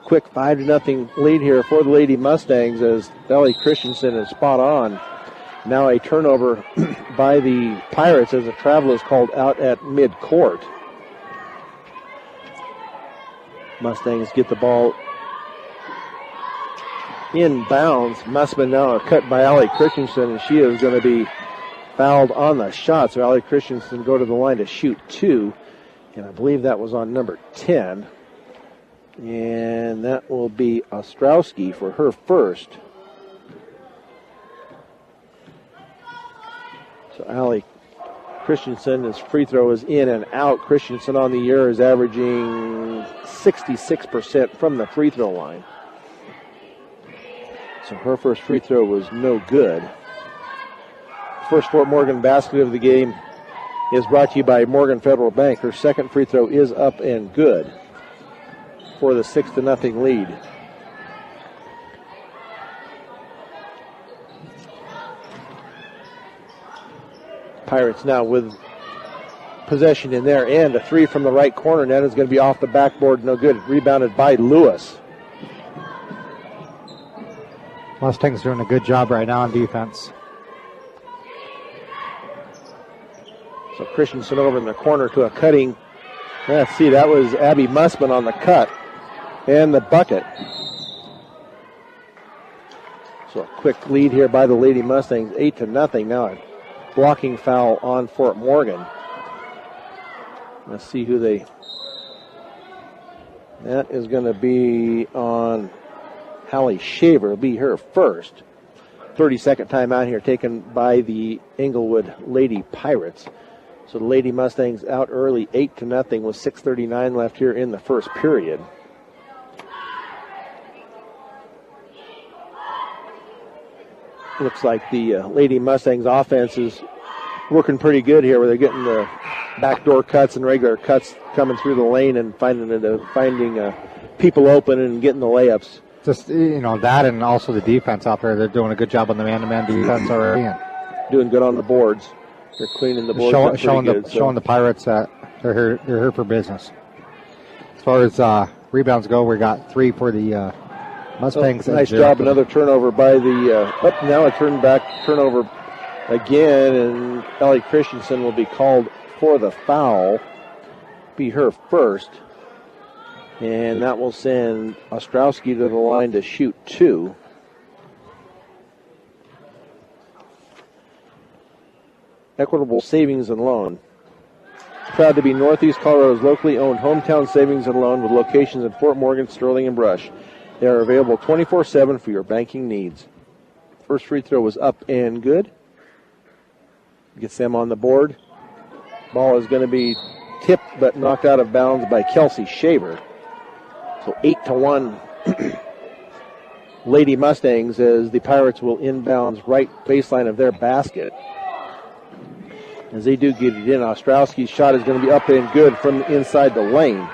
quick 5-0 lead here for the Lady Mustangs as Ellie Christensen is spot on. Now a turnover by the Pirates as the travel is called out at midcourt. Mustangs get the ball in bounds. Mussman now cut by Allie Christensen, and she is going to be fouled on the shot. So Allie Christensen go to the line to shoot 2, and I believe that was on number 10. And that will be Ostrowski for her first. So Allie Christensen's free throw is in and out. Christensen on the year is averaging 66% from the free throw line. So her first free throw was no good. First Fort Morgan basket of the game is brought to you by Morgan Federal Bank. Her second free throw is up and good for the 6-0 lead. Pirates now with possession in their end. A three from the right corner net is going to be off the backboard, no good. Rebounded by Lewis. Mustangs doing a good job right now on defense. So Christensen over in the corner to a cutting. Let's see, that was Abby Mussman on the cut and the bucket. So a quick lead here by the Lady Mustangs, 8-0. Now a blocking foul on Fort Morgan. Let's see who they... That is going to be on Hallie Shaver. It'll be her first. 30-second timeout here taken by the Englewood Lady Pirates. So the Lady Mustangs out early, 8-0 with 6:39 left here in the first period. Looks like the Lady Mustangs offense is working pretty good here, where they're getting the backdoor cuts and regular cuts coming through the lane and finding people open and getting the layups. Just, that and also the defense out there. They're doing a good job on the man-to-man defense already. Doing good on the boards. They're cleaning the boards showing the Pirates that they're here for business. As far as rebounds go, we got 3 for the Mustangs. Nice job. Another turnover by the now a turnover again, and Ellie Christensen will be called for the foul. Be her first. And that will send Ostrowski to the line to shoot 2. Equitable Savings and Loan. Proud to be Northeast Colorado's locally owned hometown savings and loan with locations in Fort Morgan, Sterling, and Brush. They are available 24/7 for your banking needs. First free throw was up and good. Gets them on the board. Ball is going to be tipped but knocked out of bounds by Kelsey Shaver. So 8-1 Lady Mustangs as the Pirates will inbounds right baseline of their basket. As they do get it in, Ostrowski's shot is going to be up and good from inside the lane.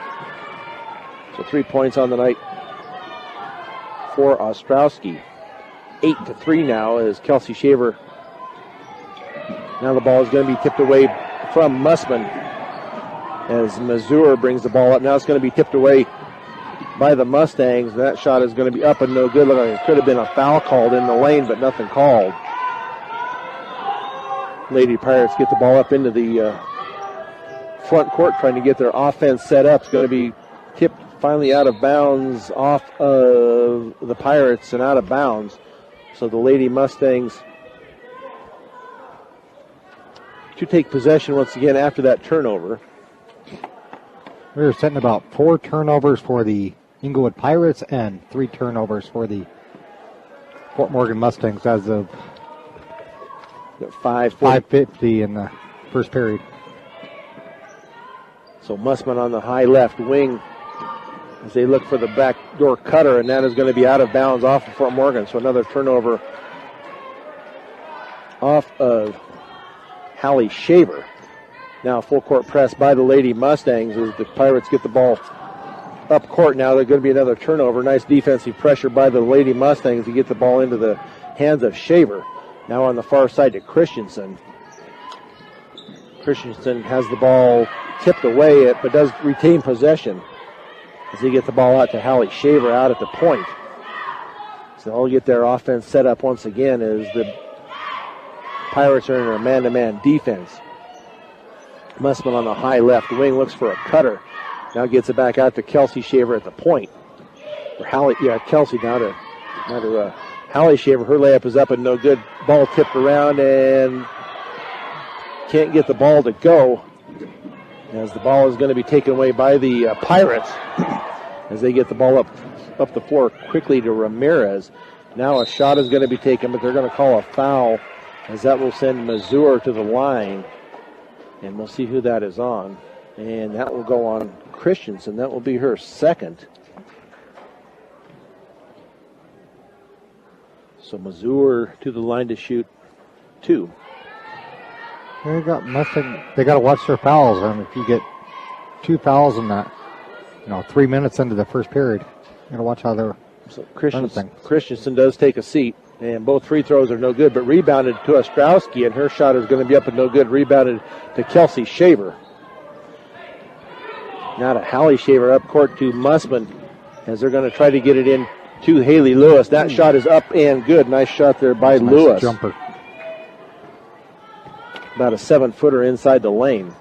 So 3 points on the night for Ostrowski. 8-3 now as Kelsey Shaver. Now the ball is going to be tipped away from Mussman as Mazur brings the ball up. Now it's going to be tipped away by the Mustangs. That shot is going to be up and no good. Look like it could have been a foul called in the lane, but nothing called. Lady Pirates get the ball up into the front court trying to get their offense set up. It's going to be tipped finally out of bounds off of the Pirates and out of bounds. So the Lady Mustangs to take possession once again after that turnover. We're setting about 4 turnovers for the Englewood Pirates and 3 turnovers for the Fort Morgan Mustangs as of 5:50 in the first period. So Mussman on the high left wing as they look for the backdoor cutter, and that is going to be out of bounds off of Fort Morgan. So another turnover off of Hallie Shaver. Now full court press by the Lady Mustangs as the Pirates get the ball up court. Now there's going to be another turnover. Nice defensive pressure by the Lady Mustangs to get the ball into the hands of Shaver. Now on the far side to Christensen. Christensen has the ball tipped away, but does retain possession. as they get the ball out to Hallie Shaver out at the point. So they'll get their offense set up once again as the Pirates are in a man-to-man defense. Mussman on the high left wing looks for a cutter. Now gets it back out to Kelsey Shaver at the point. Kelsey down to Hallie Shaver. Her layup is up and no good. Ball tipped around and can't get the ball to go, as the ball is going to be taken away by the Pirates as they get the ball up the floor quickly to Ramirez. Now a shot is going to be taken, but they're going to call a foul, as that will send Mazur to the line. And we'll see who that is on. And that will go on Christensen. That will be her second. So Mazur to the line to shoot 2. They got nothing. They got to watch their fouls. And if you get 2 fouls in that, 3 minutes into the first period, you got to watch how they're. So Christensen does take a seat, and both free throws are no good, but rebounded to Ostrowski, and her shot is going to be up and no good. Rebounded to Kelsey Shaver. Now to Hallie Shaver up court to Mussman, as they're going to try to get it in to Haley Lewis. That shot is up and good. Nice shot there by Lewis. Jumper. About a 7-footer inside the lane.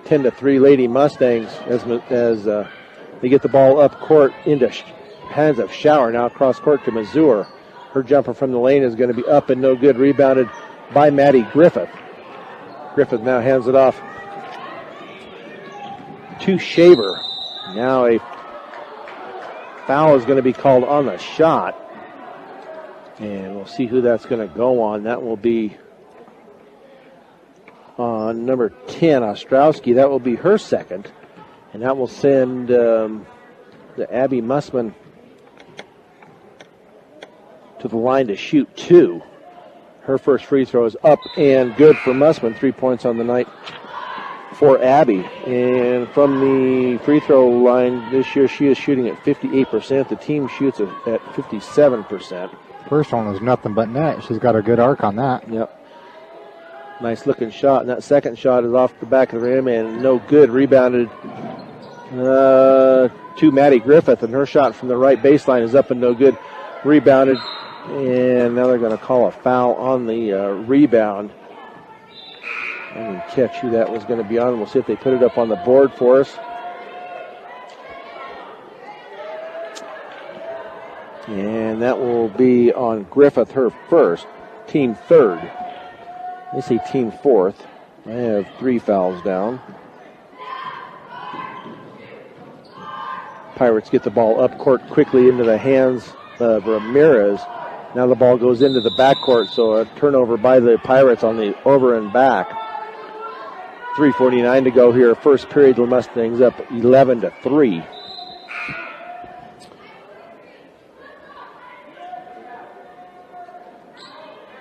10-3 Lady Mustangs as they get the ball up court into hands of Shower. Now cross court to Mazur. Her jumper from the lane is going to be up and no good. Rebounded by Maddie Griffith. Griffith now hands it off to Shaver. Now a foul is going to be called on the shot. And we'll see who that's going to go on. That will be on number 10, Ostrowski. That will be her second. And that will send the Abby Mussman to the line to shoot 2. Her first free throw is up and good for Mussman. 3 points on the night for Abby. And from the free throw line this year, she is shooting at 58%. The team shoots at 57%. First one was nothing but net. She's got a good arc on that. Yep. Nice looking shot. And that second shot is off the back of the rim and no good. Rebounded to Maddie Griffith, and her shot from the right baseline is up and no good. Rebounded, and now they're going to call a foul on the rebound. I didn't catch who that was going to be on. We'll see if they put it up on the board for us. And that will be on Griffith, her first, team third. They say team fourth. I have 3 fouls down. Pirates get the ball up court quickly into the hands of Ramirez. Now the ball goes into the backcourt, so a turnover by the Pirates on the over and back. 3:49 to go here. First period, the Mustangs up 11-3.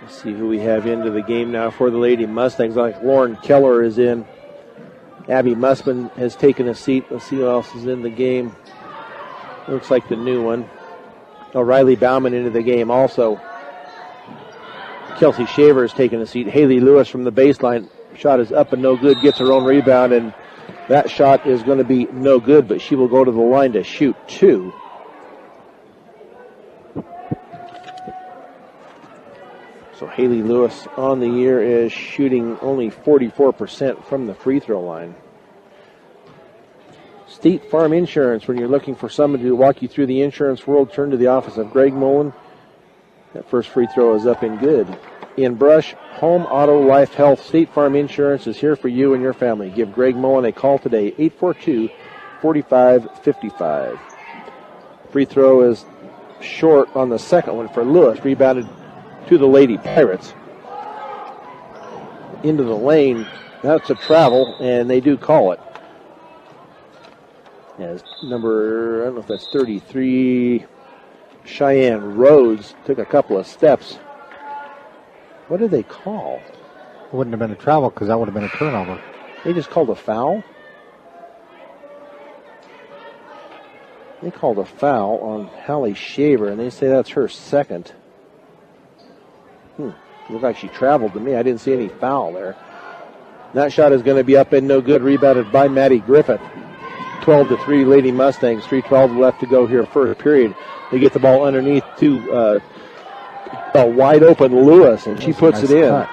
Let's see who we have into the game now for the Lady Mustangs. Like Lauren Keller is in. Abby Mussman has taken a seat. Let's see who else is in the game. Looks like the new one. Riley Bauman into the game also. Kelsey Shaver has taken a seat. Haley Lewis from the baseline. Shot is up and no good. Gets her own rebound, and that shot is going to be no good, but she will go to the line to shoot 2. So Haley Lewis on the year is shooting only 44% from the free throw line. State Farm Insurance. When you're looking for someone to walk you through the insurance world, turn to the office of Greg Mullen. That first free throw is up and good. In Brush, home, auto, life, health, State Farm Insurance is here for you and your family. Give Greg Mullen a call today, 842-4555. Free throw is short on the second one for Lewis. Rebounded to the Lady Pirates. Into the lane. That's a travel, and they do call it. As number, I don't know if that's 33, Cheyenne Rhodes took a couple of steps. What did they call? It wouldn't have been a travel because that would have been a turnover. They just called a foul? They called a foul on Hallie Shaver, and they say that's her second. Looked like she traveled to me. I didn't see any foul there. That shot is going to be up and no good. Rebounded by Maddie Griffith. 12-3 Lady Mustangs. 3:12 left to go here first period. They get the ball underneath to a wide open Lewis, and she puts it in. Cut.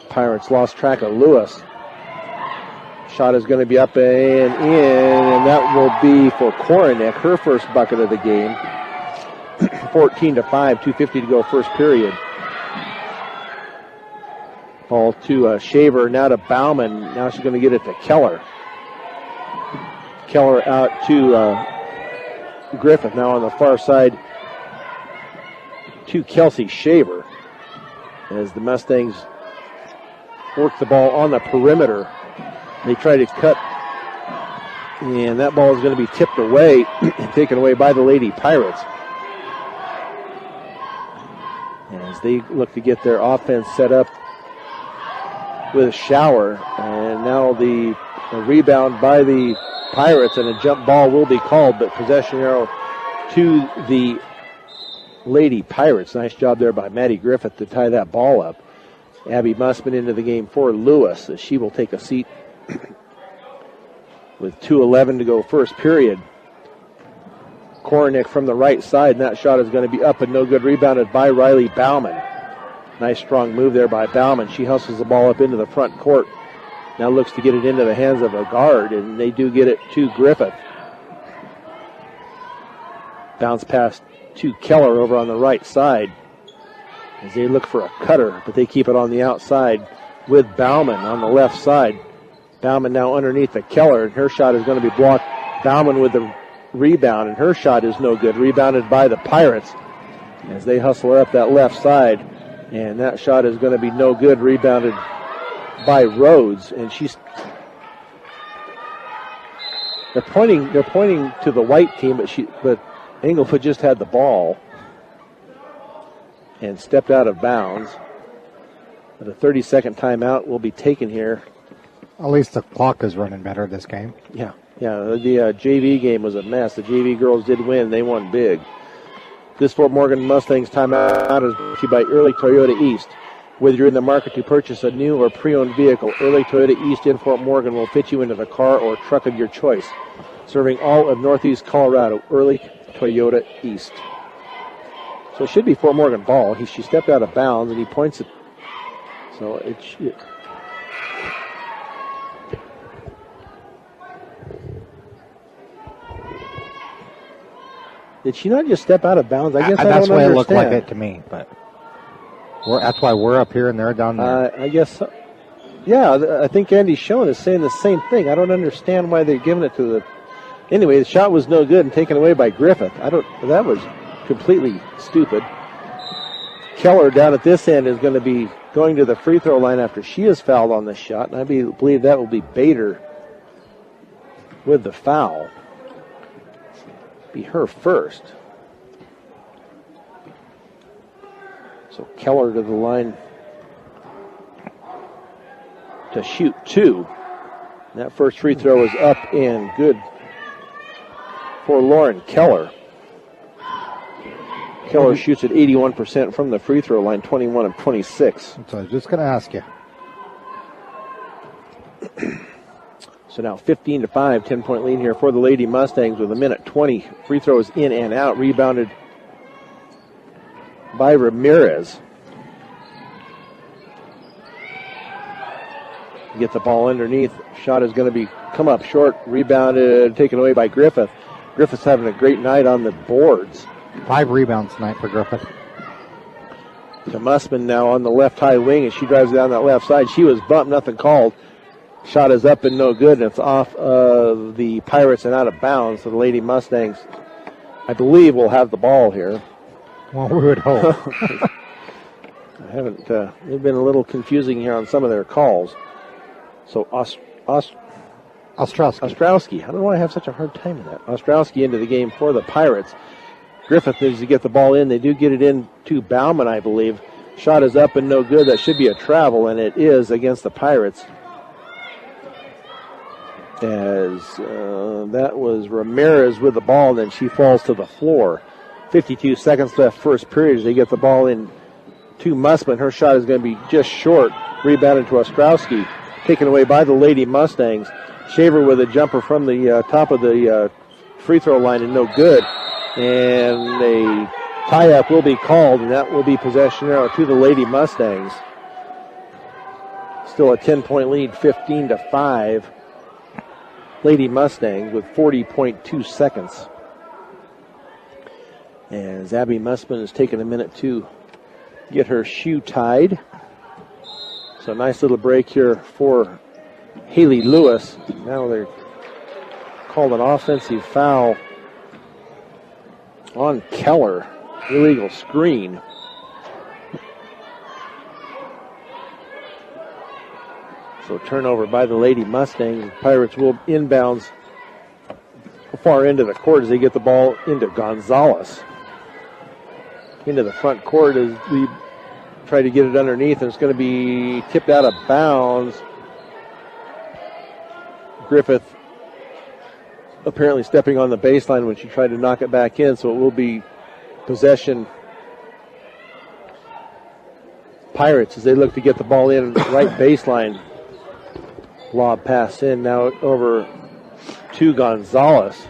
Pirates lost track of Lewis. Shot is going to be up and in, and that will be for Koronek, her first bucket of the game. 14-5, 2:50 to go first period. Ball to Shaver, now to Bauman. Now she's going to get it to Keller. Keller out to Griffith, now on the far side to Kelsey Shaver. As the Mustangs work the ball on the perimeter. They try to cut, and that ball is going to be tipped away and taken away by the Lady Pirates. As they look to get their offense set up with a shower, and now the rebound by the Pirates, and a jump ball will be called, but possession arrow to the Lady Pirates. Nice job there by Maddie Griffith to tie that ball up. Abby Mussman into the game for Lewis, as she will take a seat with 2:11 to go first period. Koronek from the right side, and that shot is going to be up and no good. Rebounded by Riley Bauman. Nice strong move there by Bauman. She hustles the ball up into the front court. Now looks to get it into the hands of a guard, and they do get it to Griffith. Bounce pass to Keller over on the right side as they look for a cutter, but they keep it on the outside with Bauman on the left side. Bauman now underneath the Keller, and her shot is going to be blocked. Bauman with the rebound, and her shot is no good. Rebounded by the Pirates as they hustle her up that left side, and that shot is going to be no good. Rebounded by Rhodes, and they're pointing to the white team, but Englewood just had the ball and stepped out of bounds. But a 30-second timeout will be taken here. At least the clock is running better this game. Yeah. The JV game was a mess. The JV girls did win. They won big. This Fort Morgan Mustangs timeout is brought to you by Early Toyota East. Whether you're in the market to purchase a new or pre-owned vehicle, Early Toyota East in Fort Morgan will fit you into the car or truck of your choice. Serving all of Northeast Colorado, Early Toyota East. So it should be Fort Morgan ball. She stepped out of bounds, and he points it. So did she not just step out of bounds? I guess that's I don't understand. That's the way it looked like it to me, but that's why we're up here and they're down there. I guess, yeah, I think Andy Schoen is saying the same thing. I don't understand why they're giving it to the... Anyway, the shot was no good and taken away by Griffith. That was completely stupid. Keller down at this end is going to be going to the free throw line after she is fouled on this shot, and I believe that will be Bader with the foul. Be her first. So Keller to the line to shoot two. And that first free throw is up and good for Lauren Keller. Keller shoots at 81% from the free throw line, 21 of 26. So I was just going to ask you. So now 15-5, 10-point lead here for the Lady Mustangs with 1:20. Free throws in and out, rebounded by Ramirez. Get the ball underneath. Shot is going to come up short, rebounded, taken away by Griffith. Griffith's having a great night on the boards. 5 rebounds tonight for Griffith. To Mussman now on the left high wing, and she drives down that left side. She was bumped, nothing called. Shot is up and no good, and it's off of the Pirates and out of bounds. So the Lady Mustangs, I believe, will have the ball here. Well, we would hope. I haven't. They've been a little confusing here on some of their calls. So Ostrowski. I don't know why I have such a hard time with that. Ostrowski into the game for the Pirates. Griffith needs to get the ball in. They do get it in to Bauman, I believe. Shot is up and no good. That should be a travel, and it is against the Pirates. As that was Ramirez with the ball, and then she falls to the floor. 52 seconds left first period as they get the ball in to Mussman. Her shot is going to be just short. Rebounded to Ostrowski. taken away by the Lady Mustangs. Shaver with a jumper from the top of the free throw line and no good. And a tie-up will be called, and that will be possession arrow to the Lady Mustangs. Still a 10-point lead, 15-5. Lady Mustangs with 40.2 seconds. As Abby Mussman has taken a minute to get her shoe tied. So a nice little break here for Haley Lewis. Now they're called an offensive foul on Keller. Illegal screen. So turnover by the Lady Mustangs. Pirates will inbounds far into the court as they get the ball into Gonzalez. Into the front court as we try to get it underneath, and it's going to be tipped out of bounds. Griffith apparently stepping on the baseline when she tried to knock it back in, so it will be possession Pirates as they look to get the ball in right baseline. Lob pass in now over to Gonzalez.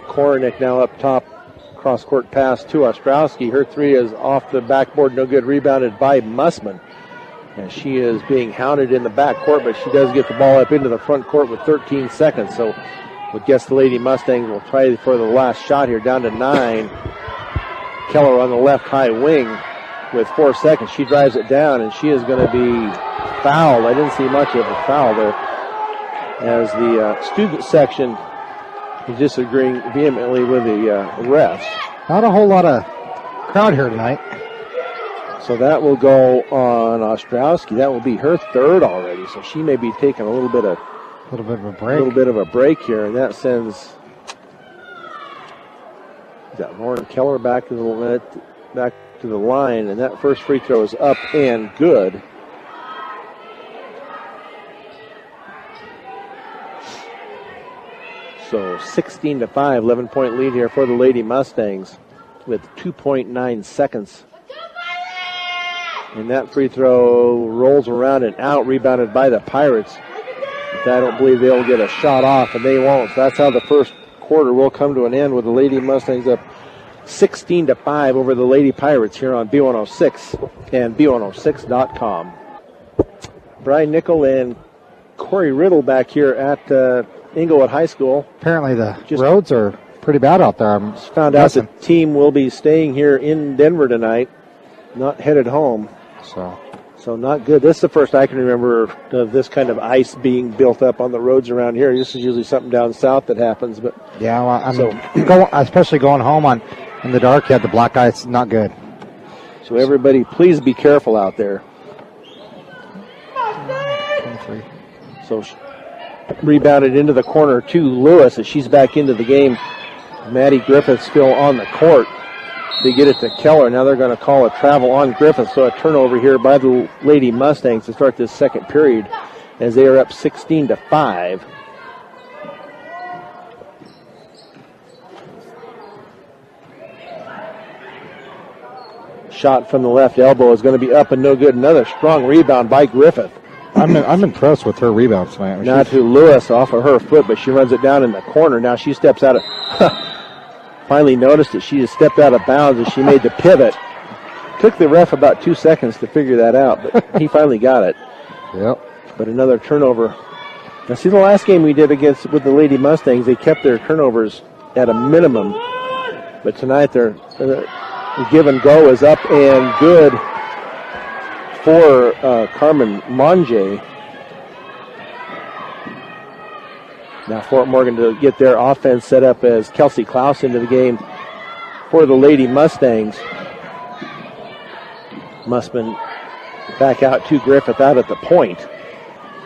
Korenick now up top. Cross-court pass to Ostrowski. Her three is off the backboard, no good. Rebounded by Mussman. And she is being hounded in the backcourt, but she does get the ball up into the front court with 13 seconds. So would guess the Lady Mustangs will try for the last shot here, down to 9. Keller on the left high wing with 4 seconds. She drives it down, and she is going to be fouled. I didn't see much of a foul there, as the student section is disagreeing vehemently with the refs. Not a whole lot of crowd here tonight. So that will go on Ostrowski. That will be her third already. So she may be taking a little bit of a break here, and that sends Lauren Keller back to the line, and that first free throw is up and good. So 16-5, 11-point lead here for the Lady Mustangs with 2.9 seconds. And that free throw rolls around and out, rebounded by the Pirates. But I don't believe they'll get a shot off, and they won't. So that's how the first quarter will come to an end, with the Lady Mustangs up 16-5 over the Lady Pirates here on B106 and B106.com. Brian Nickel and Corey Riddle back here at Englewood High School. Apparently the roads are pretty bad out there. I found out the team will be staying here in Denver tonight, not headed home. So not good. This is the first I can remember of this kind of ice being built up on the roads around here. This is usually something down south that happens. But yeah, well, especially going home in the dark, you had the black ice, not good. So everybody, please be careful out there. 23. So rebounded into the corner to Lewis as she's back into the game. Maddie Griffith still on the court. They get it to Keller. Now they're going to call a travel on Griffith. So a turnover here by the Lady Mustangs to start this second period, as they are up 16-5. Shot from the left elbow is going to be up and no good. Another strong rebound by Griffith. I'm impressed with her rebounds tonight. Now to Lewis off of her foot, but she runs it down in the corner. Now she steps out of... Finally noticed that she just stepped out of bounds as she made the pivot. Took the ref about 2 seconds to figure that out, but he finally got it. Yep. But another turnover. Now see, the last game we did with the Lady Mustangs, they kept their turnovers at a minimum. But tonight the give and go is up and good for Carmen Monge. Now Fort Morgan to get their offense set up as Kelsey Klaus into the game for the Lady Mustangs. Mussman back out to Griffith out at the point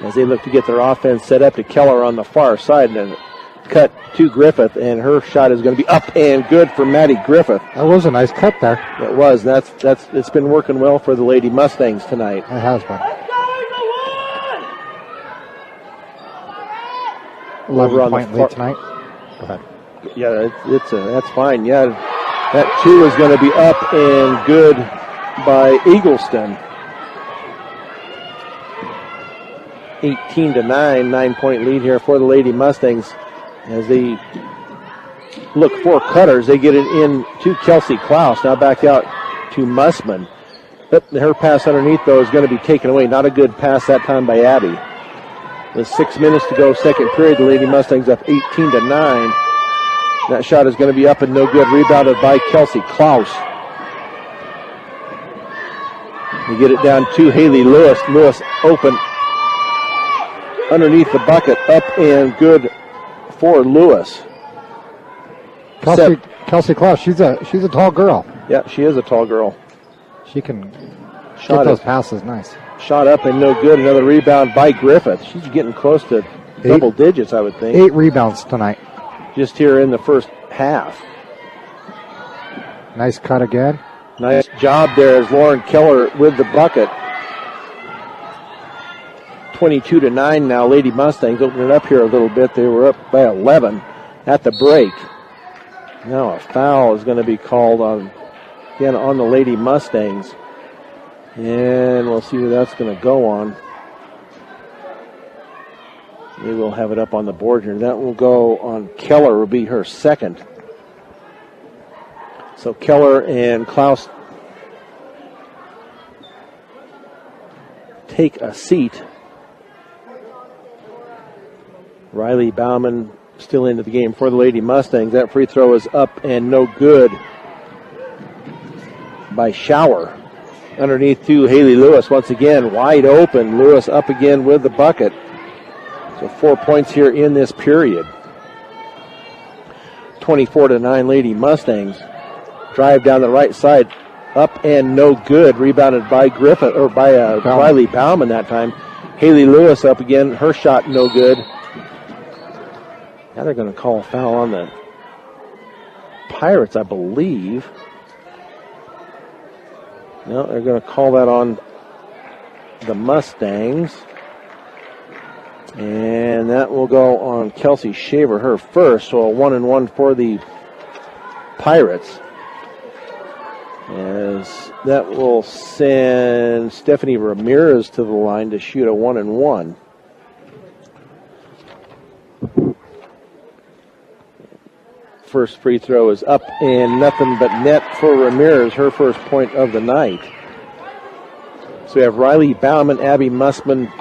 as they look to get their offense set up to Keller on the far side, and cut to Griffith, and her shot is going to be up and good for Maddie Griffith. That was a nice cut there. It was. It's been working well for the Lady Mustangs tonight. It has been. 11-point lead tonight. Go ahead. Yeah, that's fine. Yeah, that two is going to be up and good by Eagleston. 18-9, 9-point lead here for the Lady Mustangs. As they look for cutters, they get it in to Kelsey Klaus. Now back out to Mussman. But her pass underneath, though, is going to be taken away. Not a good pass that time by Abby. With 6 minutes to go, second period, the Lady Mustangs up 18-9. That shot is going to be up and no good. Rebounded by Kelsey Klaus. They get it down to Haley Lewis. Lewis open underneath the bucket. Up and good for Lewis. Kelsey Klaus, she's a tall girl. Yeah, she is a tall girl. She can get those passes nice. Shot up and no good. Another rebound by Griffith. She's getting close to double digits, I would think. 8 rebounds tonight. Just here in the first half. Nice cut again. Nice job there as Lauren Keller with the bucket. 22-9 now. Lady Mustangs opening it up here a little bit. They were up by 11 at the break. Now a foul is going to be called on the Lady Mustangs. And we'll see who that's going to go on. They will have it up on the board here. That will go on Keller, will be her second. So Keller and Klaus take a seat. Riley Bauman still into the game for the Lady Mustangs. That free throw is up and no good by Schauer. Underneath to Haley Lewis once again, wide open. Lewis up again with the bucket. So 4 points here in this period. 24-9 Lady Mustangs. Drive down the right side, up and no good. Rebounded by Griffith, or by Riley Bauman that time. Haley Lewis up again. Her shot no good. Now they're going to call a foul on the Pirates, I believe. No, they're going to call that on the Mustangs. And that will go on Kelsey Shaver, her first. So a 1-and-1 for the Pirates. As that will send Stephanie Ramirez to the line to shoot a 1-and-1. First free throw is up and nothing but net for Ramirez, her first point of the night. So we have Riley Bauman, Abby Mussman,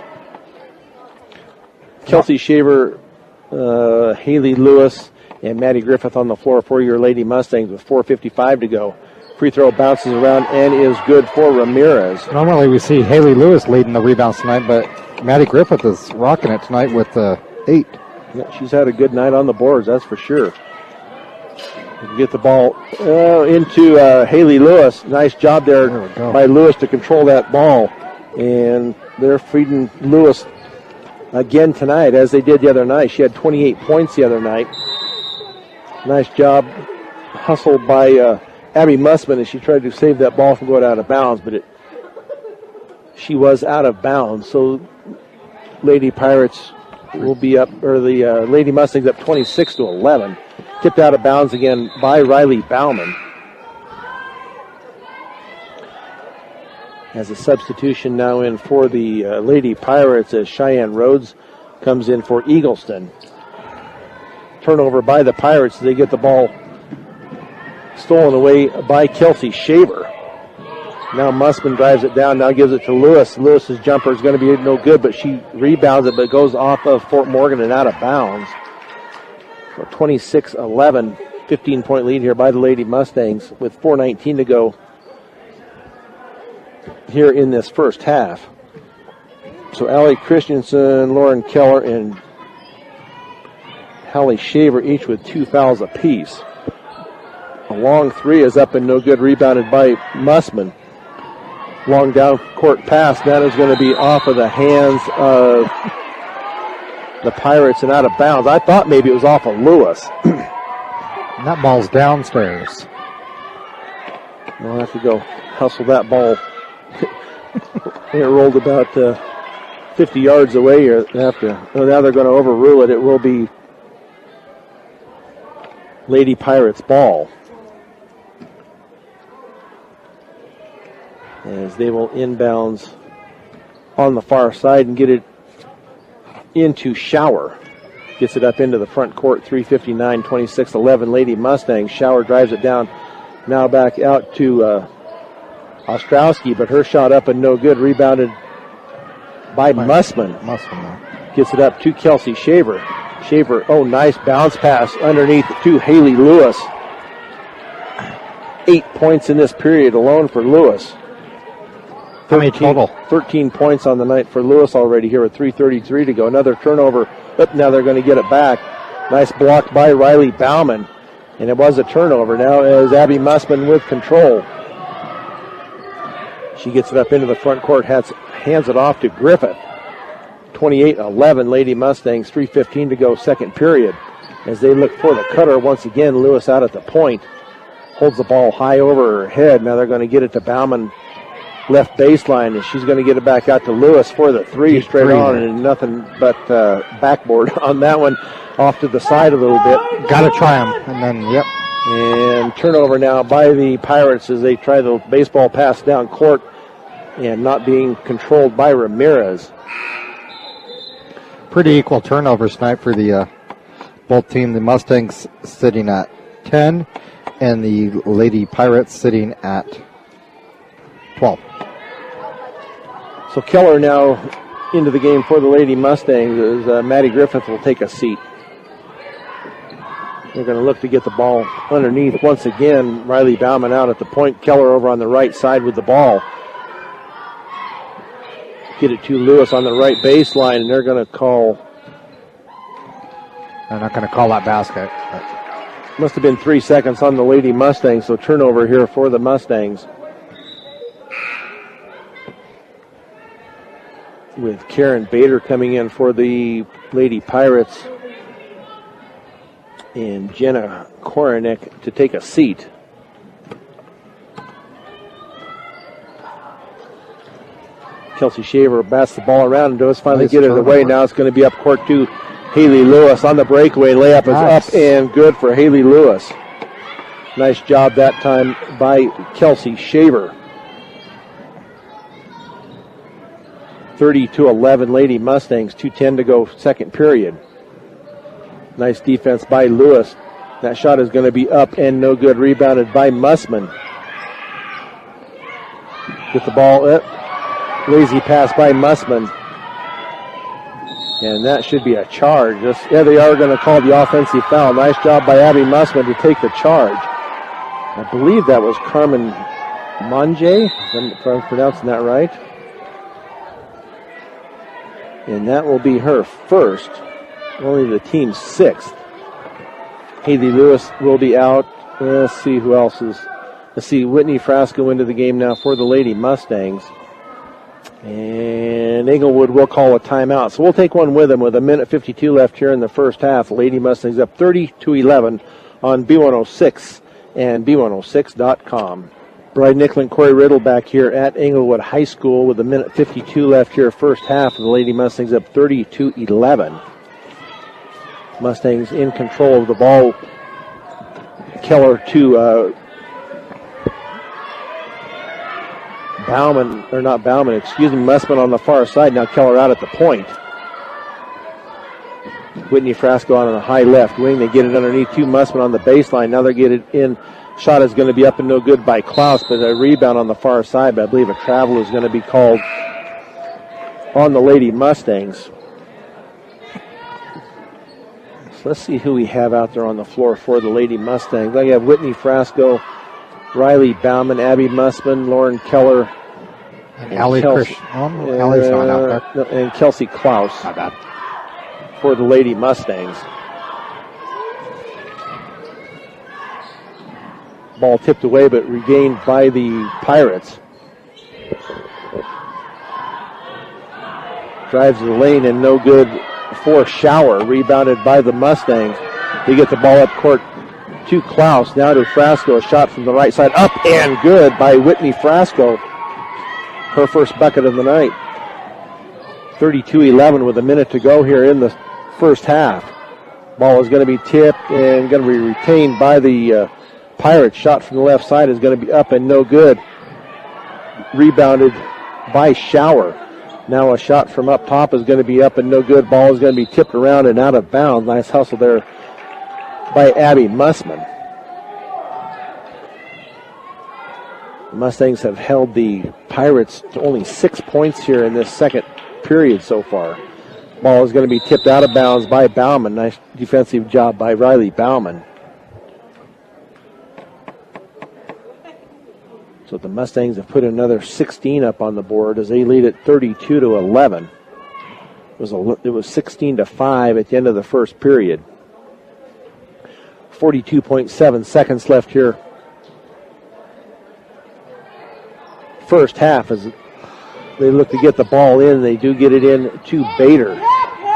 Kelsey Shaver, Haley Lewis, and Maddie Griffith on the floor for your Lady Mustangs with 4:55 to go. Free throw bounces around and is good for Ramirez. Normally we see Haley Lewis leading the rebounds tonight, but Maddie Griffith is rocking it tonight with 8. Yeah, she's had a good night on the boards, that's for sure. Get the ball into Haley Lewis. Nice job there by Lewis to control that ball. And they're feeding Lewis again tonight, as they did the other night. She had 28 points the other night. Nice job hustled by Abby Mussman as she tried to save that ball from going out of bounds, but she was out of bounds. So Lady Pirates will be up, or the Lady Mustangs up 26-11. Tipped out of bounds again by Riley Bauman. As a substitution now in for the Lady Pirates as Cheyenne Rhodes comes in for Eagleston. Turnover by the Pirates. They get the ball stolen away by Kelsey Shaver. Now Mussman drives it down, now gives it to Lewis. Lewis's jumper is going to be no good, but she rebounds it, but goes off of Fort Morgan and out of bounds. So 26-11, 15-point lead here by the Lady Mustangs with 4:19 to go here in this first half. So Allie Christensen, Lauren Keller, and Hallie Shaver each with 2 fouls apiece. A long three is up and no good, rebounded by Mussman. Long down court pass, that is going to be off of the hands of the Pirates and out of bounds. I thought maybe it was off of Lewis. And that ball's downstairs. We'll have to go hustle that ball. It rolled about 50 yards away here. Now they're going to overrule it. It will be Lady Pirates ball, as they will inbounds on the far side and get it into Shower. Gets it up into the front court, 3:59, 26-11. Lady Mustangs. Shower drives it down. Now back out to Ostrowski, but her shot up and no good. Rebounded by Mussman. Gets it up to Kelsey Shaver. Shaver, nice bounce pass underneath to Haley Lewis. 8 points in this period alone for Lewis. How many total? 13 points on the night for Lewis already here with 3:33 to go. Another turnover. Now they're going to get it back. Nice block by Riley Bauman. And it was a turnover now as Abby Mussman with control. She gets it up into the front court, hands it off to Griffith. 28-11, Lady Mustangs, 3:15 to go, second period. As they look for the cutter, once again, Lewis out at the point. Holds the ball high over her head. Now they're going to get it to Bauman, left baseline, and she's going to get it back out to Lewis for the three straight on, and nothing but backboard on that one, off to the side a little bit. Got to try them, and then, yep. And turnover now by the Pirates as they try the baseball pass down court and not being controlled by Ramirez. Pretty equal turnovers tonight for the both teams. The Mustangs sitting at 10 and the Lady Pirates sitting at 12. So Keller now into the game for the Lady Mustangs as Maddie Griffith will take a seat. They're going to look to get the ball underneath. Once again, Riley Bauman out at the point. Keller over on the right side with the ball. Get it to Lewis on the right baseline, and they're going to call. They're not going to call that basket. Must have been 3 seconds on the Lady Mustangs, so turnover here for the Mustangs. With Karen Bader coming in for the Lady Pirates. And Jenna Koronek to take a seat. Kelsey Shaver bats the ball around and does finally get it away. Now it's going to be up court to Haley Lewis on the breakaway. Layup is up and good for Haley Lewis. Nice job that time by Kelsey Shaver. 30-11 Lady Mustangs, 2:10 to go, second period. Nice defense by Lewis. That shot is going to be up and no good. Rebounded by Mussman. Get the ball up. Lazy pass by Mussman. And that should be a charge. They are going to call the offensive foul. Nice job by Abby Mussman to take the charge. I believe that was Carmen Monje, if I'm pronouncing that right. And that will be her first. Only the team's sixth. Haley Lewis will be out. Let's see who else is. Let's see, Whitney Frasco into the game now for the Lady Mustangs. And Englewood will call a timeout. So we'll take one with them with 1:52 left here in the first half. Lady Mustangs up 30-11 on B106 and B106.com. Bride Nickel and Corey Riddle back here at Englewood High School with 1:52 left here first half. The Lady Mustangs up 30-11. Mustangs in control of the ball. Keller to Mussman on the far side. Now Keller out at the point. Whitney Frasco on a high left wing. They get it underneath to Mussman on the baseline. Now they get it in. Shot is going to be up and no good by Klaus, but a rebound on the far side. But I believe a travel is going to be called on the Lady Mustangs. So let's see who we have out there on the floor for the Lady Mustangs. I have Whitney Frasco, Riley Bauman, Abby Mussman, Lauren Keller, and Allie Krish. Allie's not out there. And Kelsey Klaus. Not bad. For the Lady Mustangs. Ball tipped away but regained by the Pirates. Drives the lane and no good for Shower. Rebounded by the Mustangs. They get the ball up court to Klaus. Now to Frasco. A shot from the right side. Up and good by Whitney Frasco. Her first bucket of the night. 32-11 with a minute to go here in the first half. Ball is going to be tipped and going to be retained by the Pirates. Shot from the left side is going to be up and no good. Rebounded by Shower. Now a shot from up top is going to be up and no good. Ball is going to be tipped around and out of bounds. Nice hustle there by Abby Mussman. The Mustangs have held the Pirates to only 6 points here in this second period so far. Ball is going to be tipped out of bounds by Bauman. Nice defensive job by Riley Bauman. So the Mustangs have put another 16 up on the board as they lead it 32-11. It was 16-5 at the end of the first period. 42.7 seconds left here. First half as they look to get the ball in. They do get it in to Bader.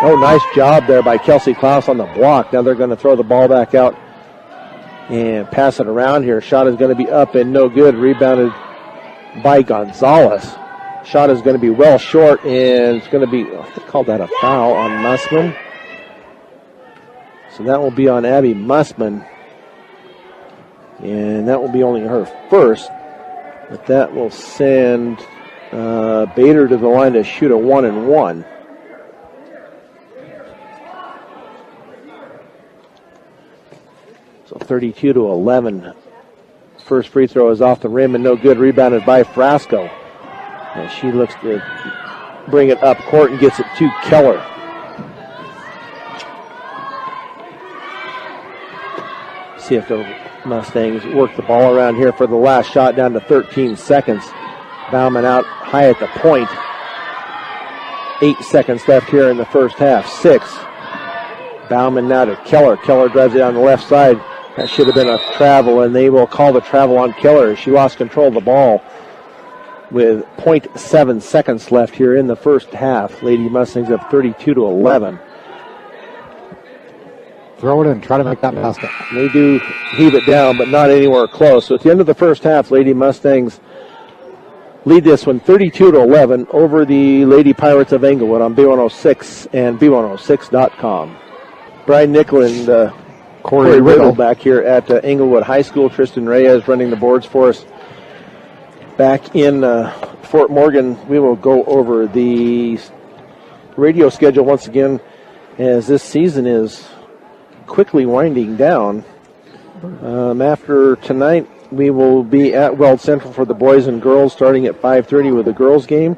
Oh, nice job there by Kelsey Klaus on the block. Now they're going to throw the ball back out and pass it around here. Shot is going to be up and no good. Rebounded by Gonzalez. Shot is going to be well short, and it's going to be, they called that a foul on Mussman. So that will be on Abby Mussman. And that will be only her first. But that will send Bader to the line to shoot a 1-and-1. So 32-11. First free throw is off the rim and no good. Rebounded by Frasco. And she looks to bring it up court and gets it to Keller. See if the Mustangs work the ball around here for the last shot, down to 13 seconds. Bauman out high at the point. 8 seconds left here in the first half. 6. Bauman now to Keller. Keller drives it down the left side. That should have been a travel, and they will call the travel on Keller. She lost control of the ball with 0.7 seconds left here in the first half. Lady Mustangs up 32-11. Throw it in, try to make that basket. They do heave it down, but not anywhere close. So at the end of the first half, Lady Mustangs lead this one 32-11 over the Lady Pirates of Englewood on B106 and B106.com. Brian Nickel and Corey Riddle back here at Englewood High School. Tristan Reyes running the boards for us. Back in Fort Morgan, we will go over the radio schedule once again as this season is quickly winding down. After tonight, we will be at Weld Central for the boys and girls starting at 5:30 with the girls game.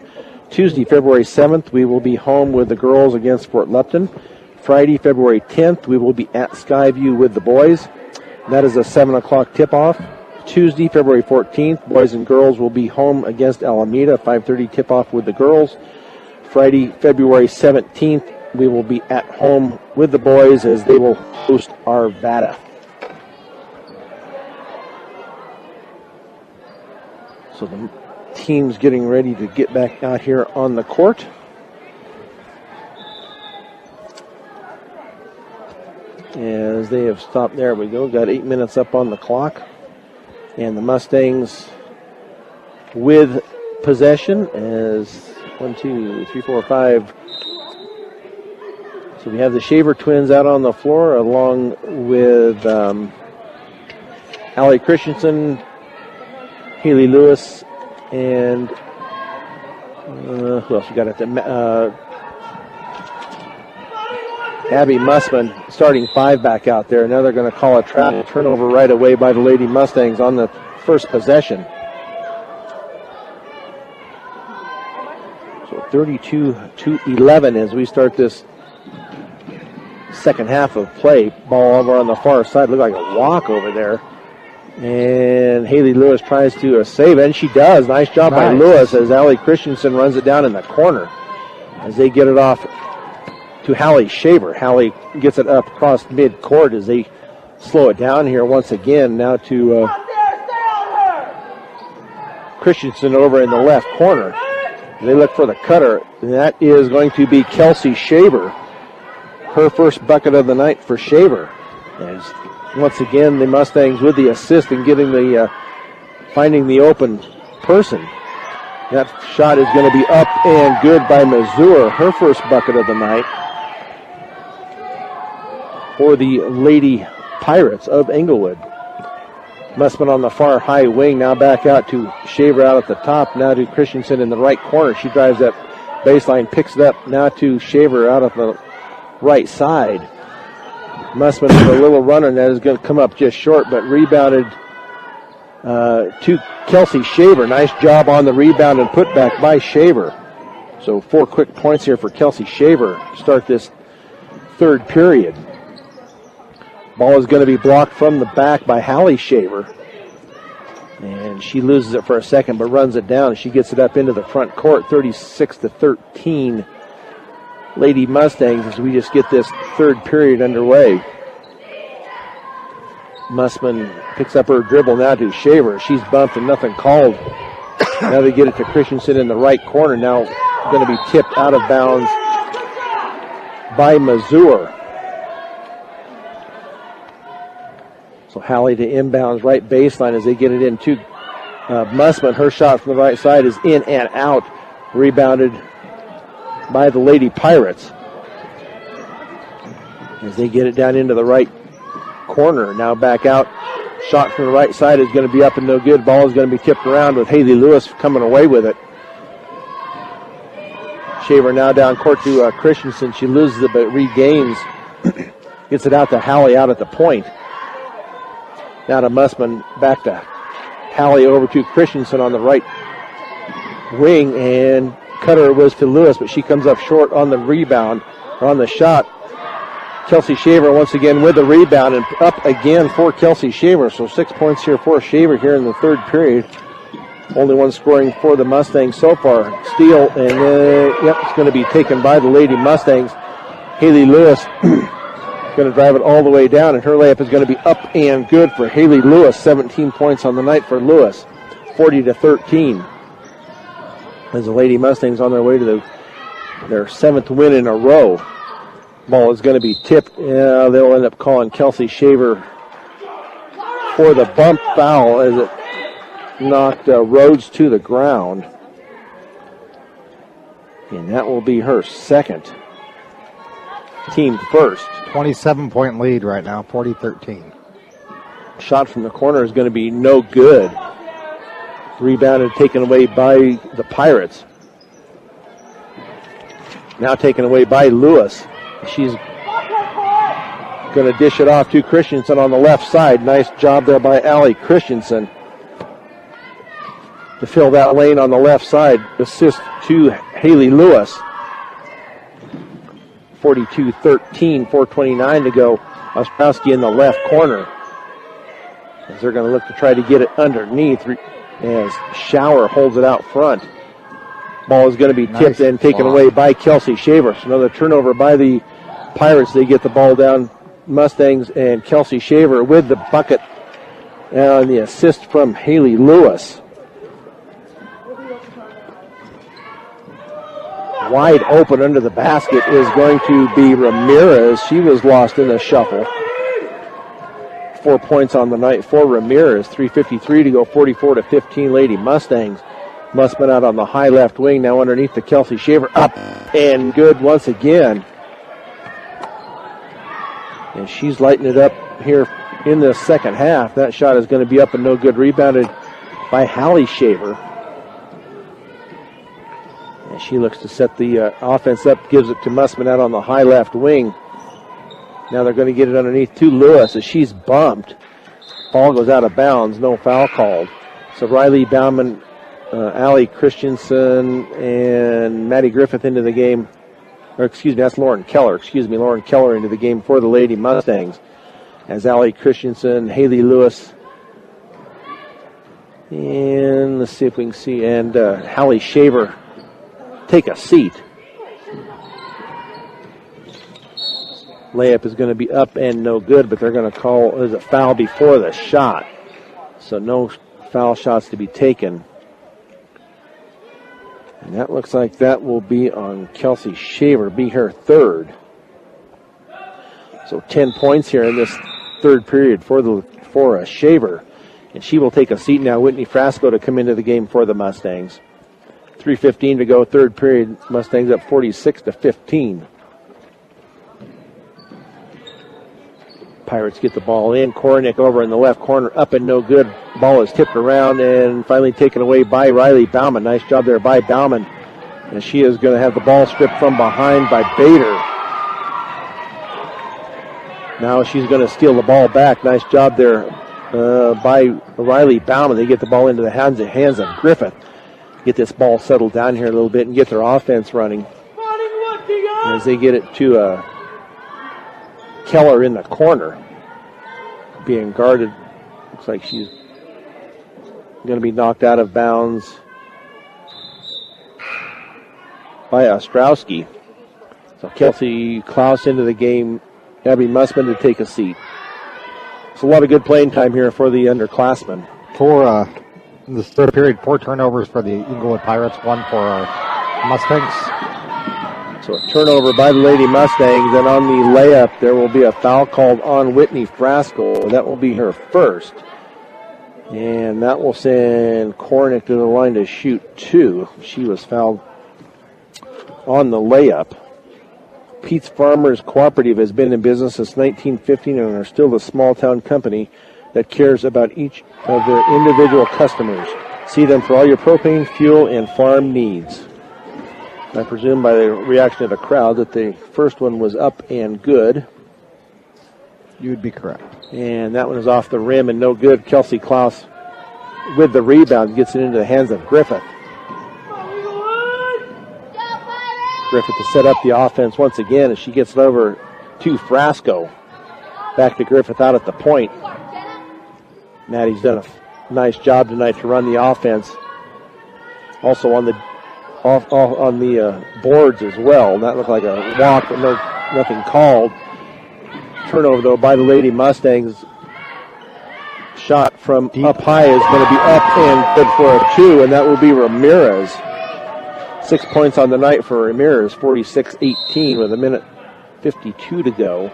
Tuesday, February 7th, we will be home with the girls against Fort Lupton. Friday, February 10th, we will be at Skyview with the boys. That is a 7 o'clock tip-off. Tuesday, February 14th, boys and girls will be home against Alameda, 5:30 tip-off with the girls. Friday, February 17th, we will be at home with the boys as they will host Arvada. So the team's getting ready to get back out here on the court. As they have stopped, there we go, got 8 minutes up on the clock. And the Mustangs with possession as 1, 2, 3, 4, 5. So we have the Shaver twins out on the floor along with Allie Christensen, Haley Lewis, and who else we got at the Abby Mussman, starting 5 back out there. Now they're going to call a turnover right away by the Lady Mustangs on the first possession. So 32-11 as we start this second half of play. Ball over on the far side. Looked like a walk over there. And Haley Lewis tries to save it, and she does. Nice job by Lewis as Allie Christensen runs it down in the corner as they get it off to Hallie Shaver. Hallie gets it up across mid-court as they slow it down here once again. Now to Christensen over in the left corner. They look for the cutter, and that is going to be Kelsey Shaver. Her first bucket of the night for Shaver. As once again, the Mustangs with the assist and getting the finding the open person. That shot is going to be up and good by Mazur. Her first bucket of the night for the Lady Pirates of Englewood. Mussman on the far high wing, now back out to Shaver out at the top, now to Christensen in the right corner. She drives that baseline, picks it up now to Shaver out of the right side. Mussman with a little runner, and that is going to come up just short, but rebounded to Kelsey Shaver. Nice job on the rebound and put back by Shaver. So 4 quick points here for Kelsey Shaver to start this third period. Ball is going to be blocked from the back by Hallie Shaver. And she loses it for a second, but runs it down. She gets it up into the front court, 36-13. Lady Mustangs, as we just get this third period underway. Mussman picks up her dribble now to Shaver. She's bumped and nothing called. Now they get it to Christensen in the right corner. Now going to be tipped out of bounds by Mazur. So Hallie to inbounds right baseline as they get it in to Mussman. Her shot from the right side is in and out. Rebounded by the Lady Pirates as they get it down into the right corner. Now back out. Shot from the right side is going to be up and no good. Ball is going to be tipped around with Haley Lewis coming away with it. Shaver now down court to Christensen. She loses it but regains. Gets it out to Hallie out at the point. Now to Mussman, back to Hallie over to Christensen on the right wing, and cutter was to Lewis, but she comes up short on the rebound, or on the shot. Kelsey Shaver once again with the rebound and up again for Kelsey Shaver. So 6 points here for Shaver here in the third period. Only one scoring for the Mustangs so far. Steal, and it's going to be taken by the Lady Mustangs. Haley Lewis going to drive it all the way down, and her layup is going to be up and good for Haley Lewis. 17 points on the night for Lewis, 40-13. As the Lady Mustangs on their way to their 7th win in a row. Ball is going to be tipped. They'll end up calling Kelsey Shaver for the bump foul as it knocked Rhodes to the ground. And that will be her second. Team first. 27-point lead right now, 40-13. Shot from the corner is going to be no good. Rebounded, taken away by the Pirates. Now taken away by Lewis. She's going to dish it off to Christensen on the left side. Nice job there by Allie Christensen to fill that lane on the left side. Assist to Haley Lewis. 42-13, 4:29 to go. Ostrowski in the left corner as they're going to look to try to get it underneath as Shower holds it out front. Ball is going to be tipped and taken away by Kelsey Shaver. So another turnover by the Pirates. They get the ball down. Mustangs and Kelsey Shaver with the bucket and the assist from Haley Lewis. Wide open under the basket is going to be Ramirez. She was lost in the shuffle. 4 points on the night for Ramirez. 3:53 to go, 44-15 Lady Mustangs. Mussman out on the high left wing, now underneath the Kelsey Shaver. Up and good once again. And she's lighting it up here in the second half. That shot is going to be up and no good. Rebounded by Hallie Shaver. And she looks to set the offense up, gives it to Mussman out on the high left wing. Now they're going to get it underneath to Lewis as she's bumped. Ball goes out of bounds, no foul called. So Riley Bauman, Allie Christensen, and Maddie Griffith into the game. Or excuse me, that's Lauren Keller. Lauren Keller into the game for the Lady Mustangs. As Allie Christensen, Haley Lewis, and let's see if we can see, and Hallie Shaver take a seat. Layup is going to be up and no good, but they're going to call as a foul before the shot. So no foul shots to be taken. And that looks like that will be on Kelsey Shaver, be her third. So 10 points here in this third period for Shaver. And she will take a seat now. Whitney Frasco to come into the game for the Mustangs. 3:15 to go, third period. Mustangs up 46-15. Pirates get the ball in. Kornick over in the left corner, up and no good. Ball is tipped around and finally taken away by Riley Bauman. Nice job there by Bauman And she is going to have the ball stripped from behind by Bader. Now she's going to steal the ball back. Nice job there by Riley Bauman. They get the ball into the hands of Griffith. Get this ball settled down here a little bit and get their offense running. As they get it to Keller in the corner. Being guarded. Looks like she's going to be knocked out of bounds by Ostrowski. So Kelsey Klaus into the game. Abby Mussman to take a seat. It's a lot of good playing time here for the underclassmen. For this third period, 4 turnovers for the Englewood Pirates, 1 for our Mustangs. So a turnover by the Lady Mustangs, and on the layup there will be a foul called on Whitney Frasco. That will be her first. And that will send Kornick to the line to shoot 2. She was fouled on the layup. Pete's Farmers Cooperative has been in business since 1915 and are still a small-town company that cares about each of their individual customers. See them for all your propane, fuel, and farm needs. I presume by the reaction of the crowd that the first one was up and good. You would be correct. And that one is off the rim and no good. Kelsey Klaus with the rebound gets it into the hands of Griffith. Griffith to set up the offense once again as she gets it over to Frasco. Back to Griffith out at the point. Maddie's done a nice job tonight to run the offense. Also on the boards as well. That looked like a walk, but nothing called. Turnover though by the Lady Mustangs. Shot from deep up high is going to be up and good for a 2, and that will be Ramirez. 6 points on the night for Ramirez, 46-18 with 1:52 to go.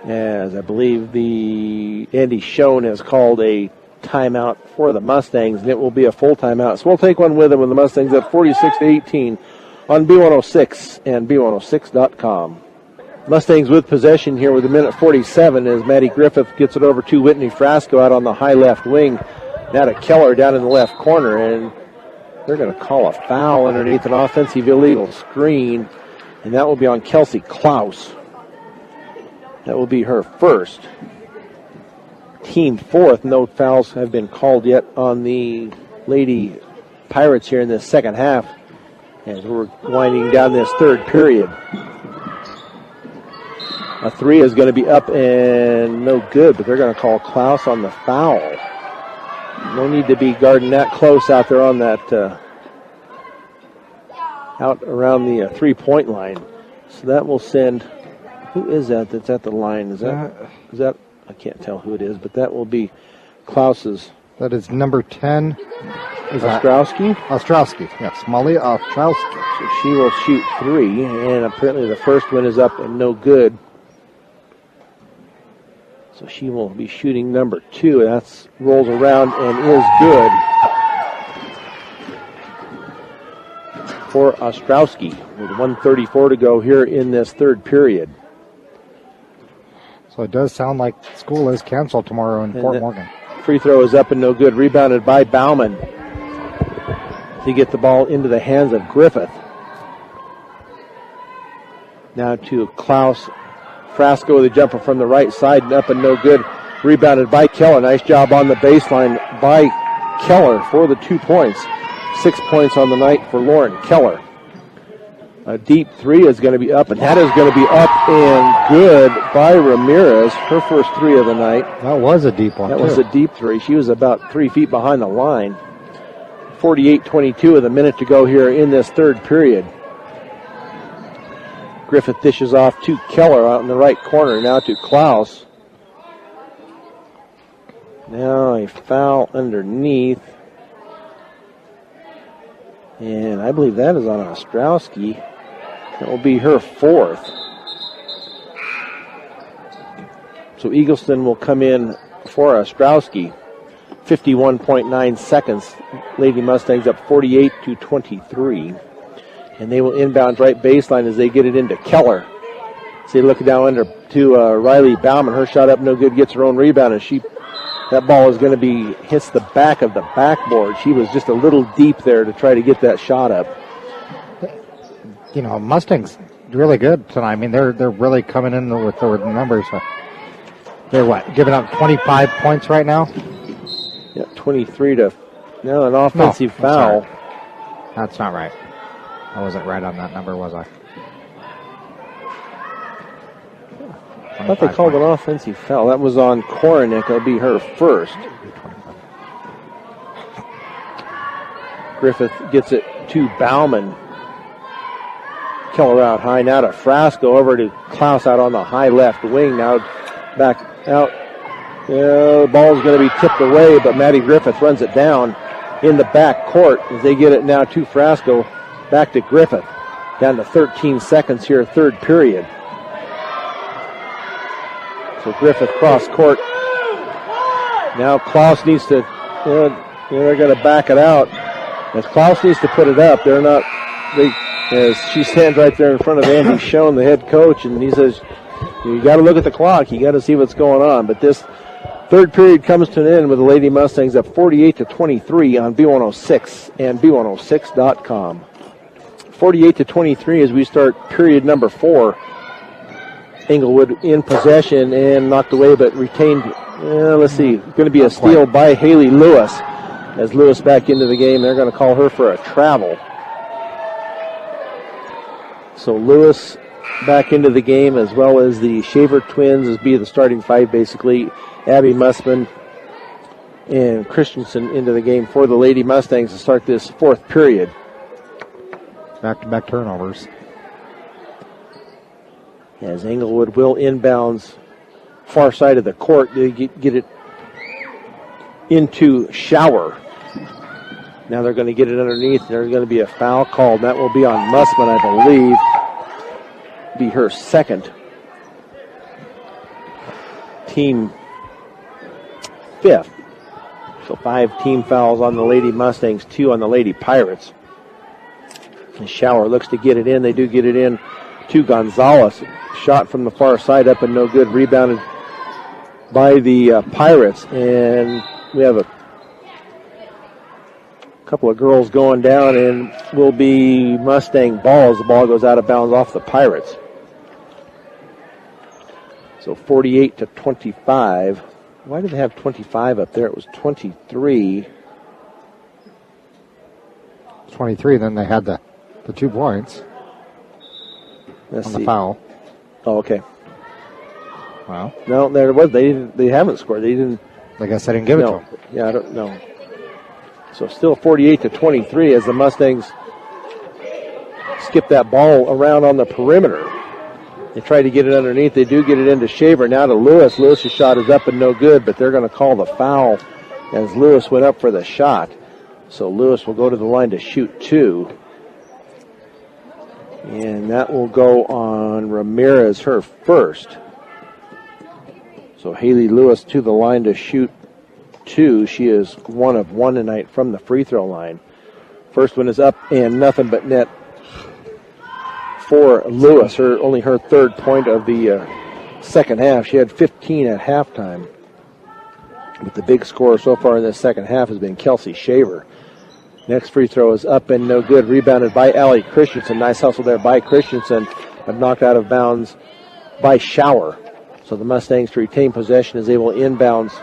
As I believe the Andy Schoen has called a timeout for the Mustangs, and it will be a full timeout. So we'll take one with them with the Mustangs at 46-18 on B106 and B106.com. Mustangs with possession here with 1:47 as Maddie Griffith gets it over to Whitney Frasco out on the high left wing. Now to Keller down in the left corner, and they're going to call a foul underneath an offensive illegal screen, and that will be on Kelsey Klaus. That will be her first. Team fourth. No fouls have been called yet on the Lady Pirates here in this second half as we're winding down this third period. A 3 is going to be up and no good, but they're going to call Klaus on the foul. No need to be guarding that close out there on that, out around the 3-point line. So that will send, who is that that's at the line? Is that, I can't tell who it is, but that will be Klaus's. That is number 10. Ostrowski? Ostrowski, yes, Molly Ostrowski. So she will shoot 3, and apparently the first one is up and no good. So she will be shooting number 2. That rolls around and is good for Ostrowski with 1:34 to go here in this third period. So it does sound like school is canceled tomorrow in Fort Morgan. Free throw is up and no good. Rebounded by Bauman. To get the ball into the hands of Griffith. Now to Klaus. Frasco with a jumper from the right side and up and no good. Rebounded by Keller. Nice job on the baseline by Keller for the 2 points. 6 points on the night for Lauren Keller. A deep 3 is going to be up, and that is going to be up and good by Ramirez. Her first 3 of the night. That was a deep one. That was a deep 3. She was about 3 feet behind the line. 48-22 with a minute to go here in this third period. Griffith dishes off to Keller out in the right corner. Now to Klaus. Now a foul underneath. And I believe that is on Ostrowski. That will be her 4th. So Eagleston will come in for Ostrowski. 51.9 seconds. Lady Mustangs up 48-23. And they will inbound right baseline as they get it into Keller. So they look down under to Riley Bauman. Her shot up no good, gets her own rebound, and she That ball is going to hits the back of the backboard. She was just a little deep there to try to get that shot up. You know, Mustangs really good tonight. I mean, they're really coming in with the numbers. They're giving up 25 points right now? Yeah, 23 to now an offensive foul. That's not right. I wasn't right on that number, was I? I thought they called an offensive foul. That was on Korenick. It'll be her first. Griffith gets it to Bauman. Keller out high. Now to Frasco. Over to Klaus out on the high left wing. Now back out. The ball's going to be tipped away, but Maddie Griffith runs it down in the back court as they get it now to Frasco. Back to Griffith. Down to 13 seconds here, third period. So Griffith cross court. Now Klaus needs to, they're going to back it out. As Klaus needs to put it up, as she stands right there in front of Andy Schoen, the head coach, and he says, you got to look at the clock. You got to see what's going on. But this third period comes to an end with the Lady Mustangs up 48-23 on B106 and B106.com. 48-23 as we start period number 4. Englewood in possession and knocked away, but retained. Let's see, going to be a steal by Haley Lewis. As Lewis back into the game, they're going to call her for a travel. So Lewis back into the game, as well as the Shaver twins as be the starting 5 basically. Abby Mussman and Christensen into the game for the Lady Mustangs to start this fourth period. Back-to-back turnovers. As Englewood will inbounds far side of the court. They get it into Shower. Now they're going to get it underneath. There's going to be a foul called. That will be on Mussman, I believe. Be her second. Team 5th. So 5 team fouls on the Lady Mustangs, 2 on the Lady Pirates. And Shower looks to get it in. They do get it in to Gonzalez. Shot from the far side up and no good. Rebounded by the Pirates. And we have a couple of girls going down and will be Mustang ball as the ball goes out of bounds off the Pirates. So 48-25. Why did they have 25 up there? It was 23. 23, then they had the 2 points. Let's on see. The foul. Oh, okay. Well, no, there was. They haven't scored. They didn't. I guess I didn't give it to them. Yeah, I don't know. So still 48-23 as the Mustangs skip that ball around on the perimeter. They try to get it underneath. They do get it into Shaver. Now to Lewis. Lewis's shot is up and no good, but they're going to call the foul as Lewis went up for the shot. So Lewis will go to the line to shoot 2. And that will go on Ramirez, her first. So Haley Lewis to the line to shoot 2. She is 1 of 1 tonight from the free throw line. First one is up and nothing but net for Lewis. Only her 3rd point of the second half. She had 15 at halftime. But the big scorer so far in this second half has been Kelsey Shaver. Next free throw is up and no good. Rebounded by Allie Christensen. Nice hustle there by Christensen, but knocked out of bounds by Shower. So the Mustangs to retain possession as they will inbounds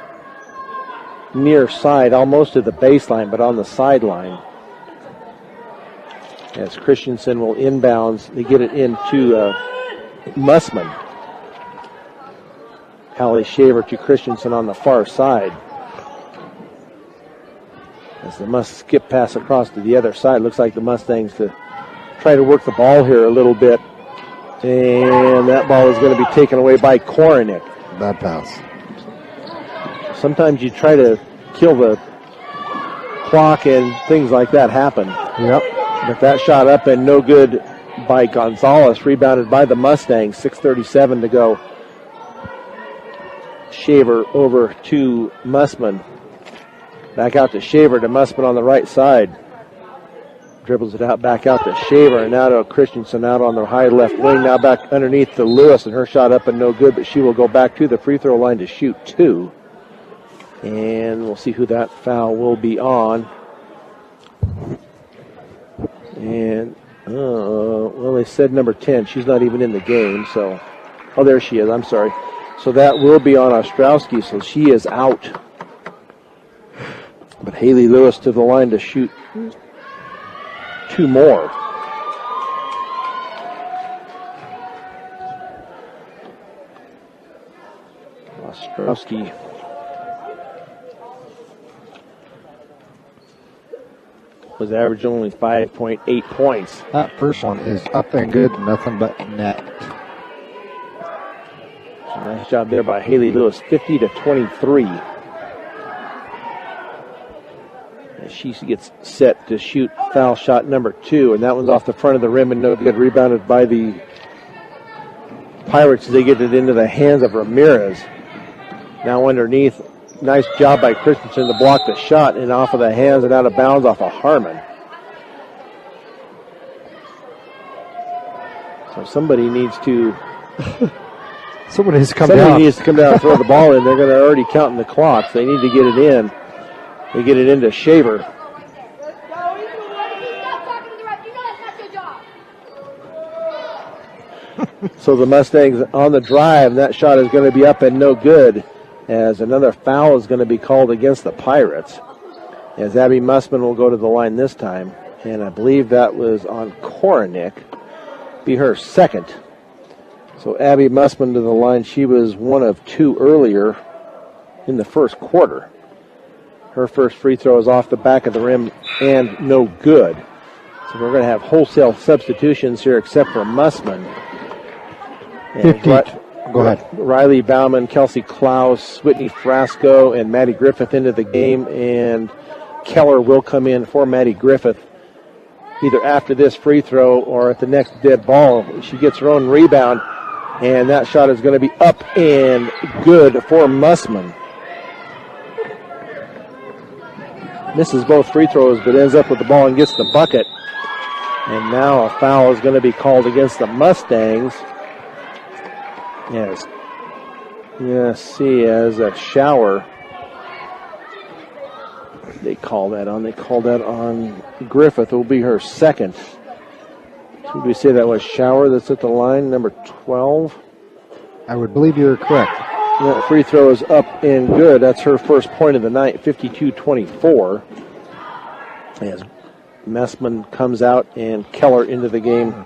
near side, almost to the baseline, but on the sideline. As Christensen will inbounds, they get it into Mussman. Allie Shaver to Christensen on the far side. As the skip pass across to the other side. Looks like the Mustangs to try to work the ball here a little bit. And that ball is going to be taken away by Korenick. Bad pass. Sometimes you try to kill the clock and things like that happen. Yep. But that shot up and no good by Gonzalez. Rebounded by the Mustangs. 6:37 to go. Shaver over to Mussman. Back out to Shaver to Mussman on the right side. Dribbles it out, back out to Shaver, and now to Christensen out on the high left wing. Now back underneath to Lewis, and her shot up and no good, but she will go back to the free throw line to shoot 2. And we'll see who that foul will be on. And, well, they said number 10. She's not even in the game, so. Oh, there she is. I'm sorry. So that will be on Ostrowski, so she is out. But Haley Lewis to the line to shoot 2 more. Ostrowski was averaging only 5.8 points. That first one is up and good, nothing but net. Nice job there by Haley Lewis, 50-23. And she gets set to shoot foul shot number 2, and that one's off the front of the rim and no good. Rebounded by the Pirates as they get it into the hands of Ramirez. Now underneath. Nice job by Christensen to block the shot and off of the hands and out of bounds off of Harmon. So somebody needs to Somebody needs to come down and throw the ball in. They're going to already counting the clock. They need to get it in. They get it into Shaver. So the Mustangs on the drive, and that shot is going to be up and no good, as another foul is going to be called against the Pirates, as Abby Mussman will go to the line this time, and I believe that was on Korenick, be her second. So Abby Mussman to the line. She was 1 of 2 earlier in the first quarter. Her first free throw is off the back of the rim and no good. So we're going to have wholesale substitutions here except for Mussman. 50. Go ahead. Riley Bauman, Kelsey Klaus, Whitney Frasco, and Maddie Griffith into the game, and Keller will come in for Maddie Griffith either after this free throw or at the next dead ball. She gets her own rebound, and that shot is going to be up and good for Mussman. Misses both free throws, but ends up with the ball and gets the bucket. And now a foul is going to be called against the Mustangs. As a shower. They call that on. They call that on Griffith. It will be her second. Should we say that was Shower that's at the line, number 12? I would believe you're correct. That free throw is up and good. That's her first point of the night, 52-24. As Messman comes out and Keller into the game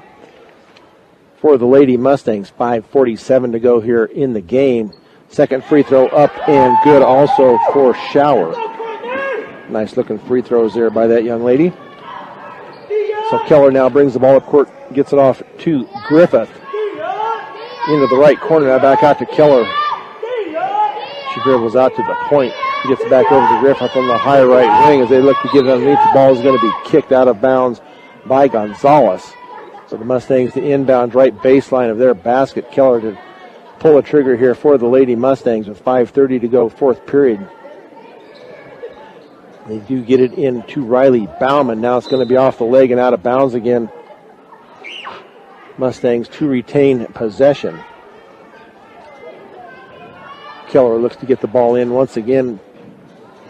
for the Lady Mustangs. 5:47 to go here in the game. Second free throw up and good also for Shower. Nice looking free throws there by that young lady. So Keller now brings the ball up court, gets it off to Griffith. Into the right corner, now back out to Keller. She dribbles out to the point, gets it back over to Griffith on the high right wing as they look to get it underneath. The ball is going to be kicked out of bounds by Gonzalez. So the Mustangs to inbound right baseline of their basket. Keller to pull a trigger here for the Lady Mustangs with 5:30 to go, fourth period. They do get it into Riley Bauman. Now it's going to be off the leg and out of bounds again. Mustangs to retain possession. Keller looks to get the ball in once again.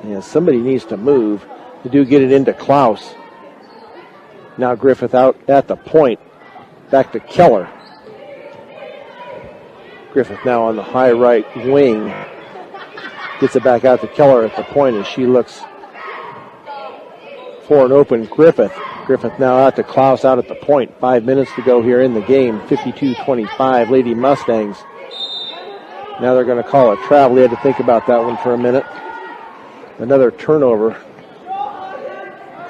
Yeah, somebody needs to move. They do get it into Klaus. Now Griffith out at the point. Back to Keller. Griffith now on the high right wing. Gets it back out to Keller at the point as she looks for an open Griffith. Griffith now out to Klaus out at the point. 5 minutes to go here in the game. 52-25, Lady Mustangs. Now they're going to call it travel. They had to think about that one for a minute. Another turnover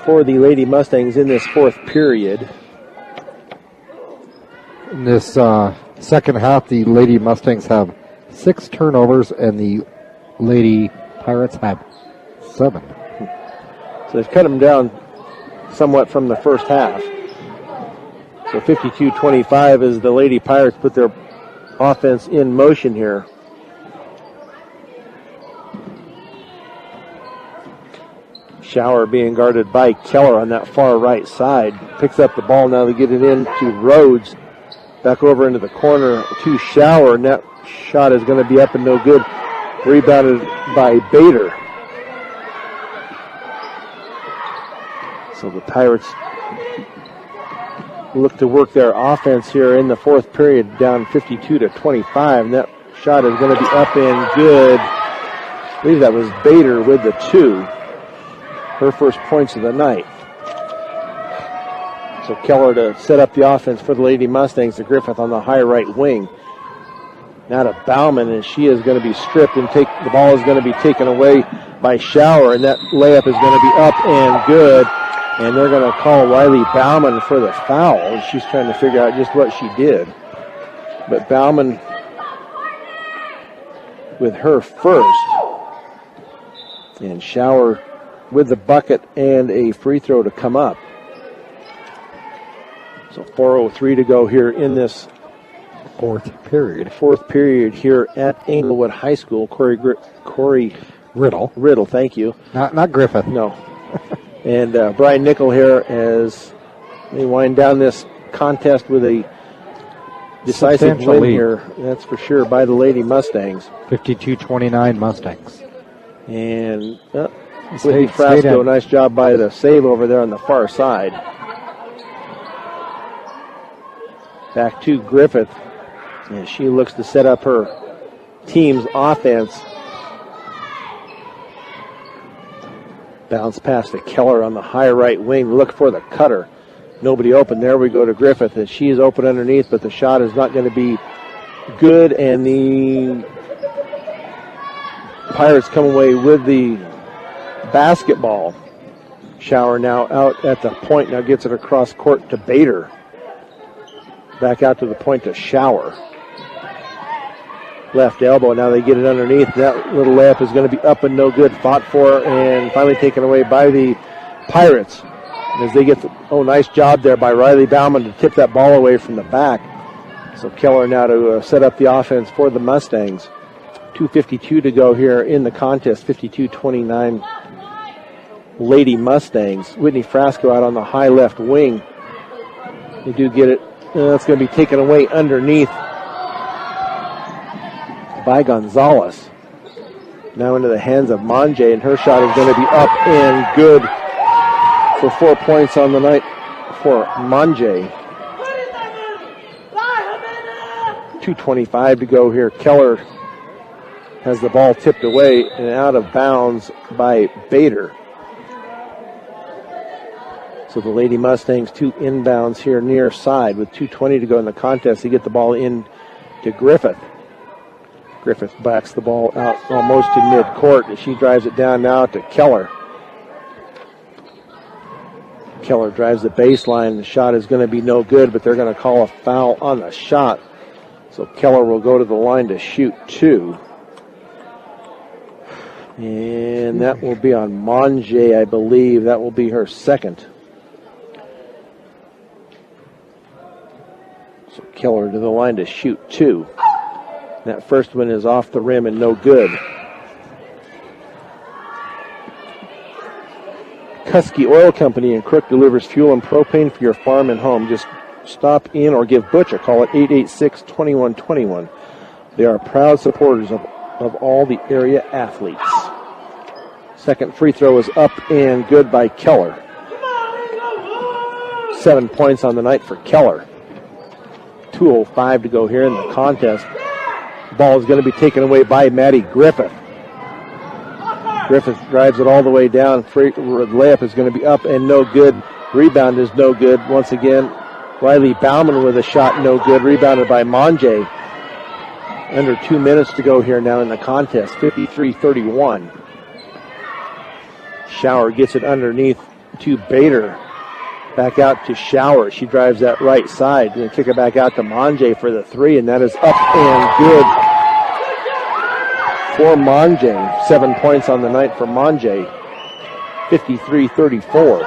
for the Lady Mustangs in this fourth period. In this second half, the Lady Mustangs have 6 turnovers and the Lady Pirates have 7. So they've cut them down somewhat from the first half. So 52-25 as the Lady Pirates put their offense in motion here. Shower being guarded by Keller on that far right side. Picks up the ball now to get it in to Rhodes. Back over into the corner to Shower. And that shot is going to be up and no good. Rebounded by Bader. So the Pirates look to work their offense here in the fourth period, down 52-25. And that shot is going to be up and good. I believe that was Bader with the 2. Her first points of the night. So Keller to set up the offense for the Lady Mustangs to Griffith on the high right wing. Now to Bauman, and she is going to be stripped, and the ball is going to be taken away by Shower, and that layup is going to be up and good. And they're going to call Riley Bauman for the foul. She's trying to figure out just what she did. But Bauman with her first. And Shower with the bucket and a free throw to come up. So 4:03 to go here in this fourth period. Fourth period here at Englewood High School. Corey Riddle, thank you. Not Griffith. No. And Brian Nickel here as they wind down this contest with a decisive win lead here. That's for sure by the Lady Mustangs. 52-29 Mustangs. And Whitney Frasco, nice job by the save over there on the far side. Back to Griffith. And she looks to set up her team's offense. Bounce pass to Keller on the high right wing. Look for the cutter. Nobody open. There we go to Griffith. And she is open underneath, but the shot is not going to be good. And the Pirates come away with the basketball. Shower now out at the point. Now gets it across court to Bader. Back out to the point to Shower. Left elbow. Now they get it underneath. That little layup is going to be up and no good. Fought for and finally taken away by the Pirates. As they get nice job there by Riley Bauman to tip that ball away from the back. So Keller now to set up the offense for the Mustangs. 2:52 to go here in the contest. 52-29 Lady Mustangs. Whitney Frasco out on the high left wing. They do get it. That's going to be taken away underneath by Gonzalez. Now into the hands of Manje, and her shot is going to be up and good for 4 points on the night for Manje. 2:25 to go here. Keller has the ball tipped away and out of bounds by Bader. So the Lady Mustangs 2 inbounds here near side with 2:20 to go in the contest. They get the ball in to Griffith. Griffith backs the ball out almost to midcourt, and she drives it down now to Keller. Keller drives the baseline. The shot is going to be no good, but they're going to call a foul on the shot. So Keller will go to the line to shoot 2. And that will be on Manje, I believe. That will be her second. So Keller to the line to shoot 2. That first one is off the rim and no good. Kusky Oil Company in Crook delivers fuel and propane for your farm and home. Just stop in or give Butch a call at 886-2121. They are proud supporters of all the area athletes. Second free throw is up and good by Keller. 7 points on the night for Keller. 2:05 to go here in the contest. Ball is going to be taken away by Maddie Griffith. Griffith drives it all the way down. Layup is going to be up and no good. Rebound is no good. Once again, Riley Bauman with a shot, no good. Rebounded by Manje. Under 2 minutes to go here now in the contest. 53-31. Shower gets it underneath to Bader. Back out to Shower. She drives that right side. Going to kick it back out to Manje for the 3, and that is up and good for Manje. 7 points on the night for Manje. 53-34.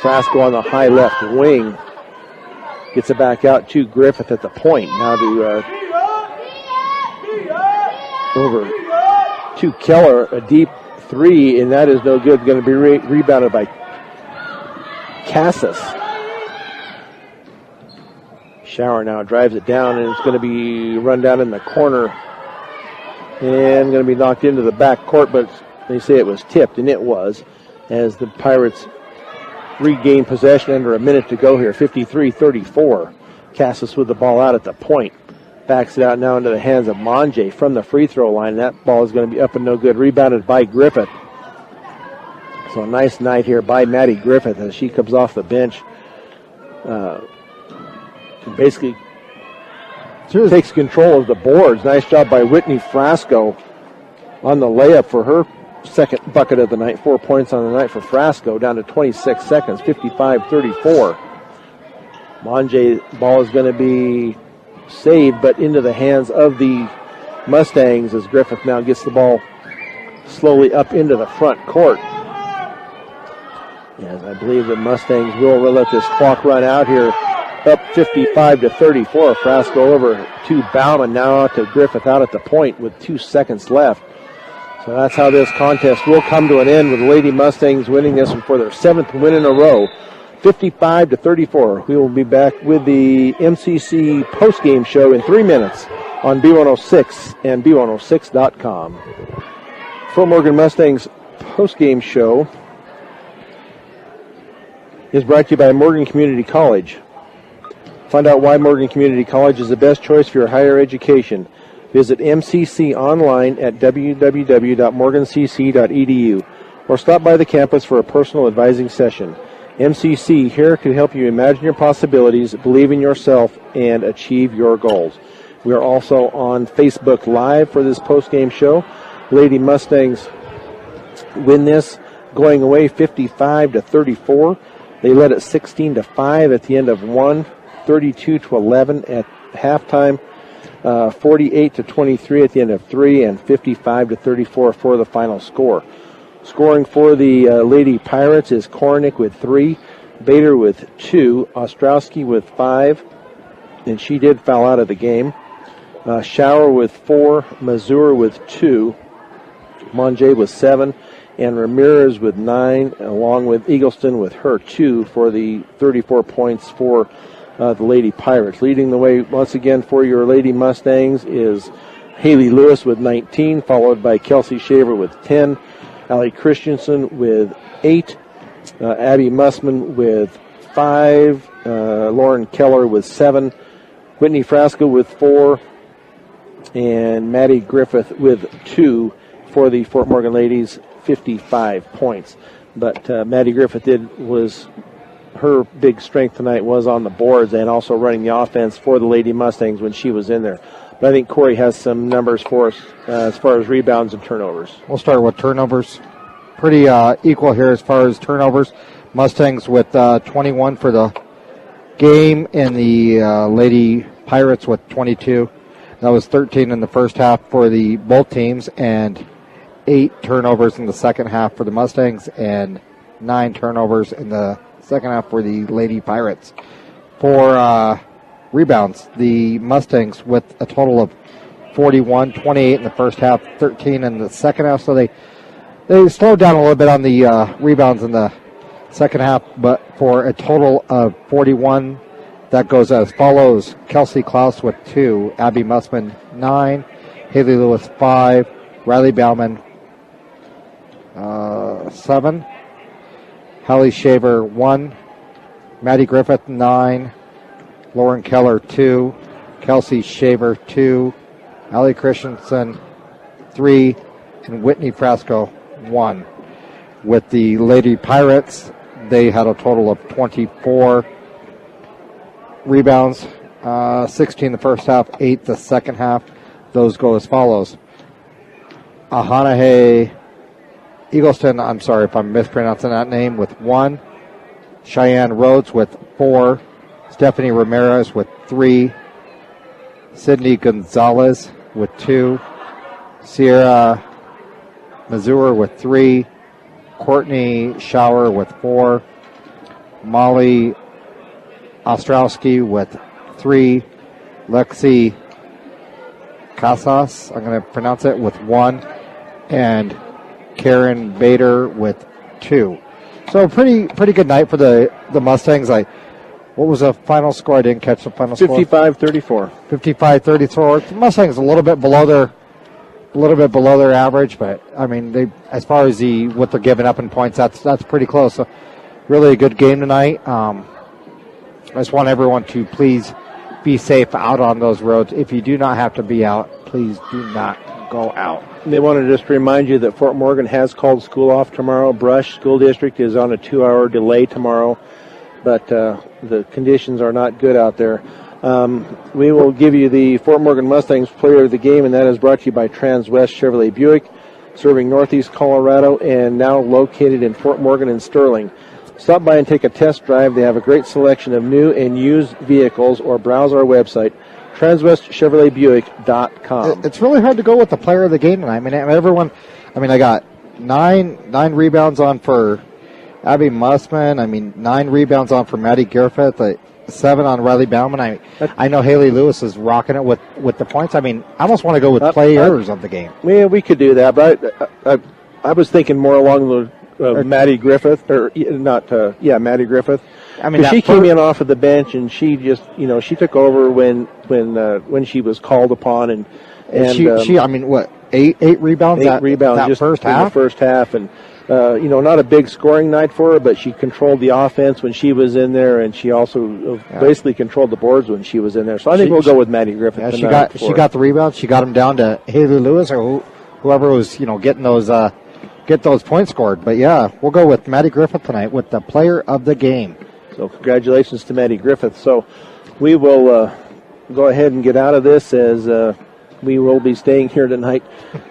Frasco on the high left wing. Gets it back out to Griffith at the point. Now to over to Keller. A deep 3, and that is no good. Going to be rebounded by Cassis. Shower now drives it down, and it's going to be run down in the corner and going to be knocked into the back court, but they say it was tipped, and it was, as the Pirates regain possession under a minute to go here. 53-34. Cassis with the ball out at the point. Backs it out now into the hands of Monje from the free throw line. That ball is going to be up and no good. Rebounded by Griffith. So a nice night here by Maddie Griffith as she comes off the bench. Basically takes control of the boards. Nice job by Whitney Frasco on the layup for her second bucket of the night. 4 points on the night for Frasco, down to 26 seconds, 55-34. Monje ball is going to be saved, but into the hands of the Mustangs as Griffith now gets the ball slowly up into the front court. As I believe the Mustangs will let this clock run out here, up 55-34. Frasco over to Bauman, now out to Griffith out at the point with 2 seconds left. So that's how this contest will come to an end, with the Lady Mustangs winning this one for their 7th win in a row, 55-34. We will be back with the MCC postgame show in 3 minutes on B106 and B106.com. Fort Morgan Mustangs postgame show is brought to you by Morgan Community College. Find out why Morgan Community College is the best choice for your higher education. Visit MCC online at www.morgancc.edu or stop by the campus for a personal advising session. MCC, here to help you imagine your possibilities, believe in yourself, and achieve your goals. We are also on Facebook Live for this postgame show. Lady Mustangs win this, going away 55-34. They led it 16-5 at the end of one, 32-11 at halftime, 48-23 at the end of three, and 55-34 for the final score. Scoring for the Lady Pirates is Kornick with 3, Bader with 2, Ostrowski with 5, and she did foul out of the game. Schauer with 4, Mazur with 2, Monje with 7, and Ramirez with 9, along with Eagleston with her 2 for the 34 points for the Lady Pirates. Leading the way once again for your Lady Mustangs is Haley Lewis with 19, followed by Kelsey Shaver with 10, Allie Christensen with 8, Abby Mussman with 5, Lauren Keller with 7, Whitney Frasco with 4, and Maddie Griffith with 2 for the Fort Morgan Ladies, 55 points. But Maddie Griffith her big strength tonight was on the boards and also running the offense for the Lady Mustangs when she was in there. But I think Corey has some numbers for us as far as rebounds and turnovers. We'll start with turnovers. Pretty equal here as far as turnovers. Mustangs with 21 for the game, and the Lady Pirates with 22. That was 13 in the first half for the both teams, and 8 turnovers in the second half for the Mustangs, and 9 turnovers in the second half for the Lady Pirates. For rebounds, the Mustangs with a total of 41, 28 in the first half, 13 in the second half. So they slowed down a little bit on the rebounds in the second half, but for a total of 41, that goes as follows. Kelsey Klaus with 2, Abby Mussman 9, Haley Lewis 5, Riley Bauman 7, Hallie Shaver 1, Maddie Griffith 9, Lauren Keller 2, Kelsey Shaver 2, Allie Christensen 3, and Whitney Frasco 1. With the Lady Pirates, they had a total of 24 rebounds, 16 the first half, 8 the second half. Those go as follows. Ahanahe Eagleston, I'm sorry if I'm mispronouncing that name, with 1. Cheyenne Rhodes with 4. Stephanie Ramirez with 3. Sydney Gonzalez with 2. Sierra Mazur with 3. Courtney Schauer with 4. Molly Ostrowski with 3. Lexi Casas, I'm going to pronounce it, with 1. And Karen Bader with 2. So pretty good night for the Mustangs. What was the final score? I didn't catch the final score. 55-34. 55-34. The Mustangs a little bit below a little bit below their average, but I mean, they as far as what they're giving up in points, that's pretty close. So, really a good game tonight. I just want everyone to please be safe out on those roads. If you do not have to be out, please do not go out. They want to just remind you that Fort Morgan has called school off tomorrow. Brush School District is on a 2-hour delay tomorrow, but the conditions are not good out there. We will give you the Fort Morgan Mustangs player of the game, and that is brought to you by Transwest Chevrolet Buick, serving Northeast Colorado and now located in Fort Morgan and Sterling. Stop by and take a test drive. They have a great selection of new and used vehicles, or browse our website, transwestchevroletbuick.com. It's really hard to go with the player of the game tonight. I got nine rebounds on for Abby Mussman. 9 rebounds on for Maddie Griffith. 7 on Riley Bauman. I know Haley Lewis is rocking it with the points. I almost want to go with players of the game. Yeah, we could do that, but I was thinking more along the Maddie Griffith, Maddie Griffith. She came in off of the bench, and she just, she took over when she was called upon, and she 8 rebounds? 8 rebounds that just first in half? the first half, and not a big scoring night for her, but she controlled the offense when she was in there, and she also basically controlled the boards when she was in there. So I think we'll go with Maddie Griffith. Yeah, she got the rebounds. She got them down to Haley Lewis or whoever was getting those points scored. But yeah, we'll go with Maddie Griffith tonight with the player of the game. So congratulations to Maddie Griffith. So we will go ahead and get out of this, as we will be staying here tonight.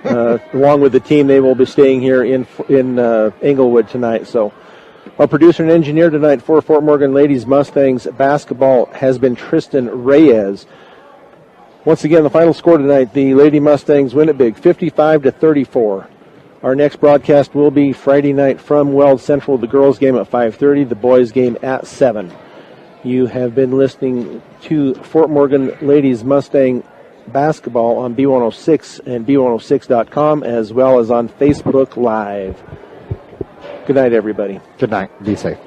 Along with the team, they will be staying here in Englewood tonight. So our producer and engineer tonight for Fort Morgan Ladies Mustangs basketball has been Tristan Reyes. Once again, the final score tonight, the Lady Mustangs win it big, 55-34. Our next broadcast will be Friday night from Weld Central, the girls' game at 5:30, the boys' game at 7. You have been listening to Fort Morgan Ladies Mustang basketball on B106 and B106.com, as well as on Facebook Live. Good night, everybody. Good night. Be safe.